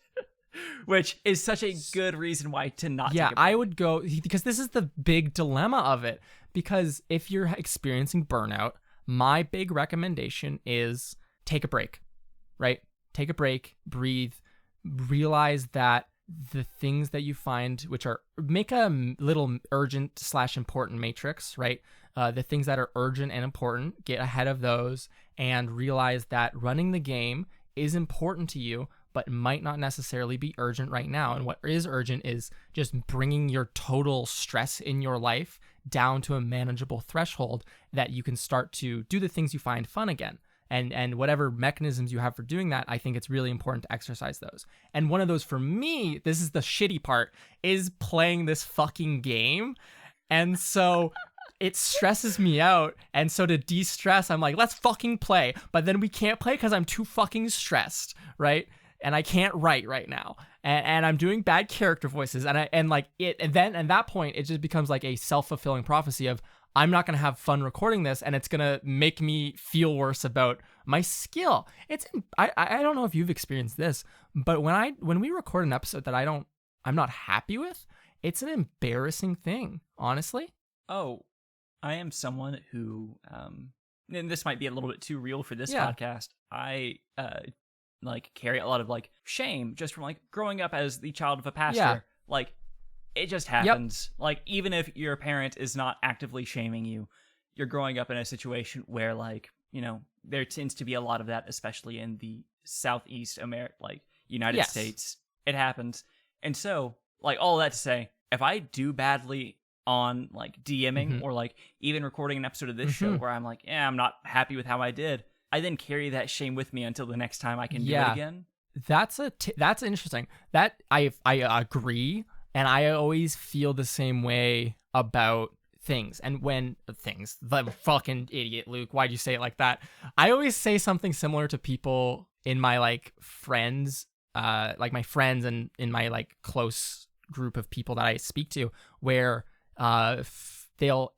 Which is such a good reason why to not take a break. I would go, because this is the big dilemma of it. Because if you're experiencing burnout, my big recommendation is take a break, right? Take a break, breathe, realize that the things that you find, which are, make a little urgent / important matrix, right? The things that are urgent and important, get ahead of those and realize that running the game is important to you, but might not necessarily be urgent right now. And what is urgent is just bringing your total stress in your life down to a manageable threshold that you can start to do the things you find fun again. And whatever mechanisms you have for doing that, I think it's really important to exercise those. And one of those for me, this is the shitty part, is playing this fucking game. And so it stresses me out. And so to de-stress, I'm like, let's fucking play. But then we can't play because I'm too fucking stressed, right? And I can't write right now. And I'm doing bad character voices. And then at that point, it just becomes like a self-fulfilling prophecy of, I'm not going to have fun recording this, and it's going to make me feel worse about my skill. I don't know if you've experienced this, but when we record an episode that I'm not happy with, it's an embarrassing thing, honestly. Oh, I am someone who, and this might be a little bit too real for this podcast. I carry a lot of like shame just from like growing up as the child of a pastor. Yeah. Like, it just happens. Like, even if your parent is not actively shaming you, you're growing up in a situation where, like, there tends to be a lot of that, especially in the Southeast United States. It happens. And so, like, all that to say, if I do badly on, like, DMing or, like, even recording an episode of this show where I'm like, I'm not happy with how I did, I then carry that shame with me until the next time I can do it again. That's interesting. That I agree. And I always feel the same way about things. And when things, the fucking idiot, Luke, why'd you say it like that? I always say something similar to people in my like friends, my friends and in my like close group of people that I speak to, where they'll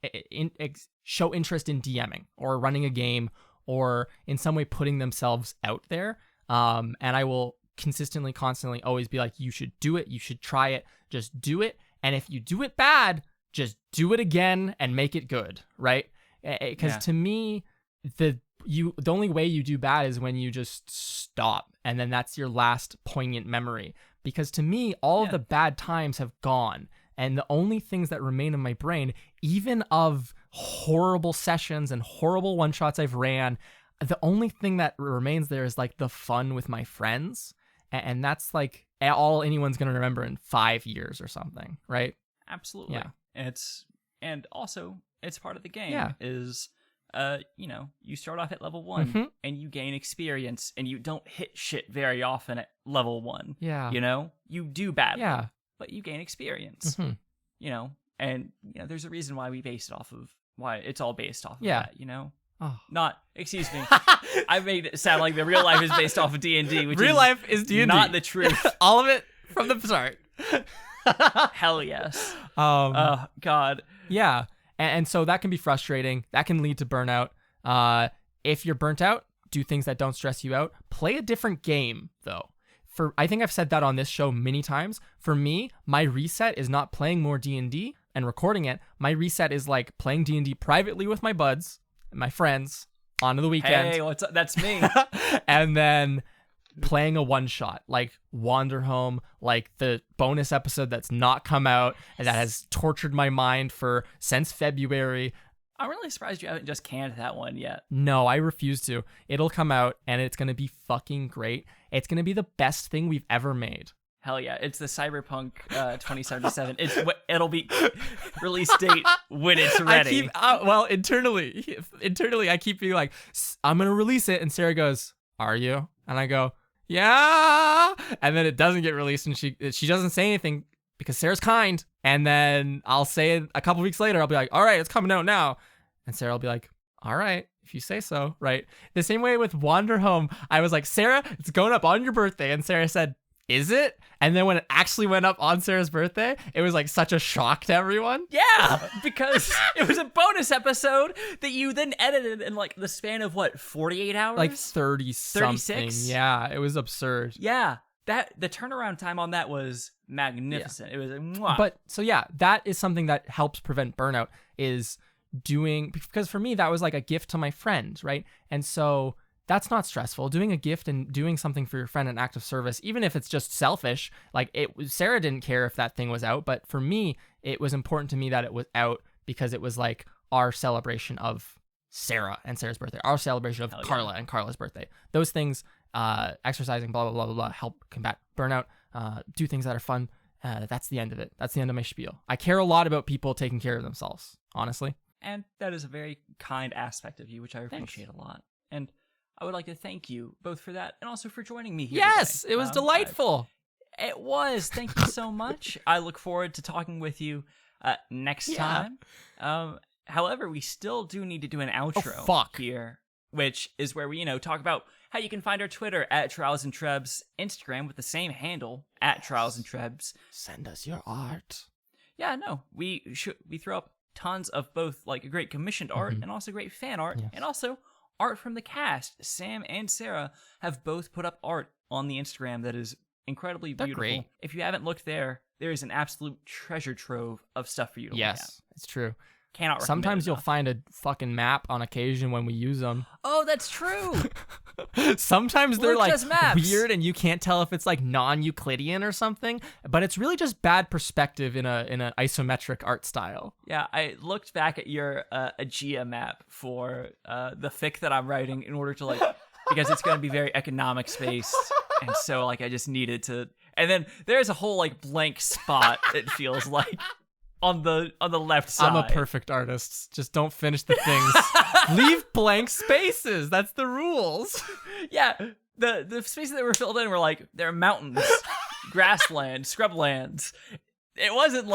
show interest in DMing or running a game or in some way putting themselves out there. And I will consistently, constantly always be like, you should do it. You should try it. Just do it. And if you do it bad, just do it again and make it good. Right. Because to me, the only way you do bad is when you just stop. And then that's your last poignant memory. Because to me, all of the bad times have gone. And the only things that remain in my brain, even of horrible sessions and horrible one-shots I've ran, the only thing that remains there is like the fun with my friends. And that's like all anyone's going to remember in 5 years or something, right? Absolutely. Yeah. And also, it's part of the game is you start off at level 1 and you gain experience, and you don't hit shit very often at level 1. Yeah. You do badly. Yeah. But you gain experience. And there's a reason why why it's all based off of that, Oh. Not, excuse me. I made it sound like the real life is based off of D&D, which real life is D&D. Not the truth. All of it from the start. Hell yes. Oh God. Yeah. And so that can be frustrating. That can lead to burnout. If you're burnt out, do things that don't stress you out. Play a different game, though. I think I've said that on this show many times. For me, my reset is not playing more D&D and recording it. My reset is like playing D&D privately with my buds, my friends, on the weekend. Hey, what's up? That's me. And then playing a one-shot, like Wander Home, like the bonus episode that's not come out and that has tortured my mind since February. I'm really surprised you haven't just canned that one yet. No, I refuse to. It'll come out and it's going to be fucking great. It's going to be the best thing we've ever made. Hell yeah. It's the Cyberpunk 2077. It'll be release date when it's ready. Internally, I keep being like, I'm going to release it. And Sarah goes, are you? And I go, yeah. And then it doesn't get released and she doesn't say anything because Sarah's kind. And then I'll say it a couple weeks later, I'll be like, all right, it's coming out now. And Sarah will be like, all right, if you say so, right? The same way with Wander Home, I was like, Sarah, it's going up on your birthday. And Sarah said, is it? And then when it actually went up on Sarah's birthday, it was like such a shock to everyone. Yeah, because it was a bonus episode that you then edited in like the span of 48 hours? Like 30 something. 36? Yeah, it was absurd. Yeah. The turnaround time on that was magnificent. Yeah. It was mwah. But so yeah, that is something that helps prevent burnout, is doing, because for me that was like a gift to my friend, right? And so that's not stressful. Doing a gift and doing something for your friend, an act of service, even if it's just selfish. Like Sarah didn't care if that thing was out, but for me, it was important to me that it was out because it was like our celebration of Sarah and Sarah's birthday, our celebration of Carla and Carla's birthday. Those things, exercising, blah, blah, blah, blah, blah, help combat burnout, do things that are fun. That's the end of it. That's the end of my spiel. I care a lot about people taking care of themselves, honestly. And that is a very kind aspect of you, which I appreciate a lot. And I would like to thank you both for that and also for joining me here Yes, today. It was delightful. It was. Thank you so much. I look forward to talking with you next time. However, we still do need to do an outro here, which is where we, talk about how you can find our Twitter at Trials and Trebs, Instagram with the same handle at Trials and Trebs. Send us your art. Yeah, no, we throw up tons of both like great commissioned art and also great fan art and also art from the cast. Sam and Sarah have both put up art on the Instagram that is incredibly beautiful. They're great. If you haven't looked there is an absolute treasure trove of stuff for you to look at. Yes, it's true. Cannot recommend Sometimes it you'll enough. find a fucking map on occasion when we use them. Oh, that's true. Sometimes they're Luke like does maps. weird and you can't tell if it's like non-Euclidean or something, but it's really just bad perspective in an isometric art style. Yeah, I looked back at your Aegea map for the fic that I'm writing in order to because it's going to be very economics based, and so I just needed to. And then there's a whole blank spot. It feels like on the left side. I'm a perfect artist. Just don't finish the things. Leave blank spaces. That's the rules. Yeah, the spaces that were filled in were there are mountains, grassland, scrublands. It wasn't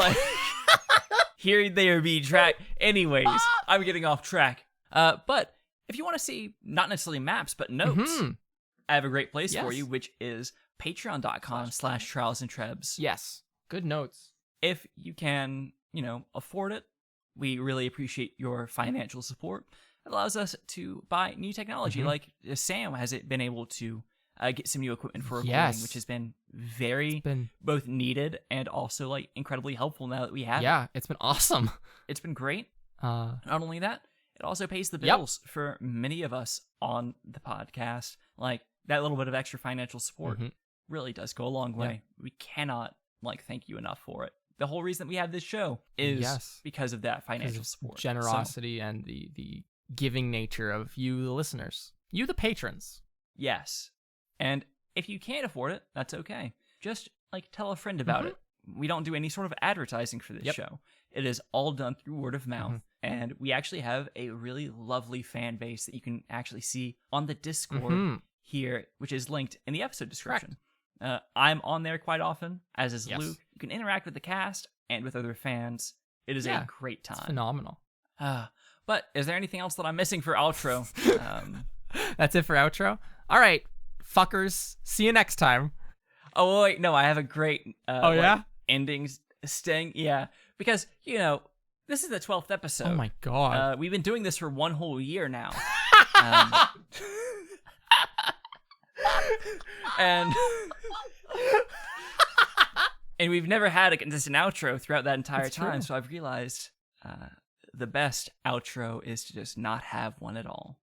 here there be track. Anyways, I'm getting off track. But if you want to see not necessarily maps but notes, I have a great place for you, which is patreon.com/trialsandtrebs. Yes, good notes. If you can, afford it, we really appreciate your financial support. It allows us to buy new technology, like Sam has been able to get some new equipment for recording, which has been both needed and also incredibly helpful now that we have it. Yeah, it's been awesome. It's been great. Not only that, it also pays the bills for many of us on the podcast. That little bit of extra financial support really does go a long way. We cannot thank you enough for it. The whole reason we have this show is because of that financial support. Generosity and the giving nature of you, the listeners. You, the patrons. Yes. And if you can't afford it, that's okay. Just tell a friend about it. we don't do any sort of advertising for this show. It is all done through word of mouth. And we actually have a really lovely fan base that you can actually see on the Discord here, which is linked in the episode description. I'm on there quite often, as is Luke. You can interact with the cast and with other fans. It is a great time. It's phenomenal. But is there anything else that I'm missing for outro? That's it for outro? All right, fuckers. See you next time. Oh, wait, no, I have a great ending sting. Yeah, because, you know, this is the 12th episode. Oh my god. We've been doing this for 1 whole year now. And we've never had a consistent outro throughout that entire time, so I've realized the best outro is to just not have one at all.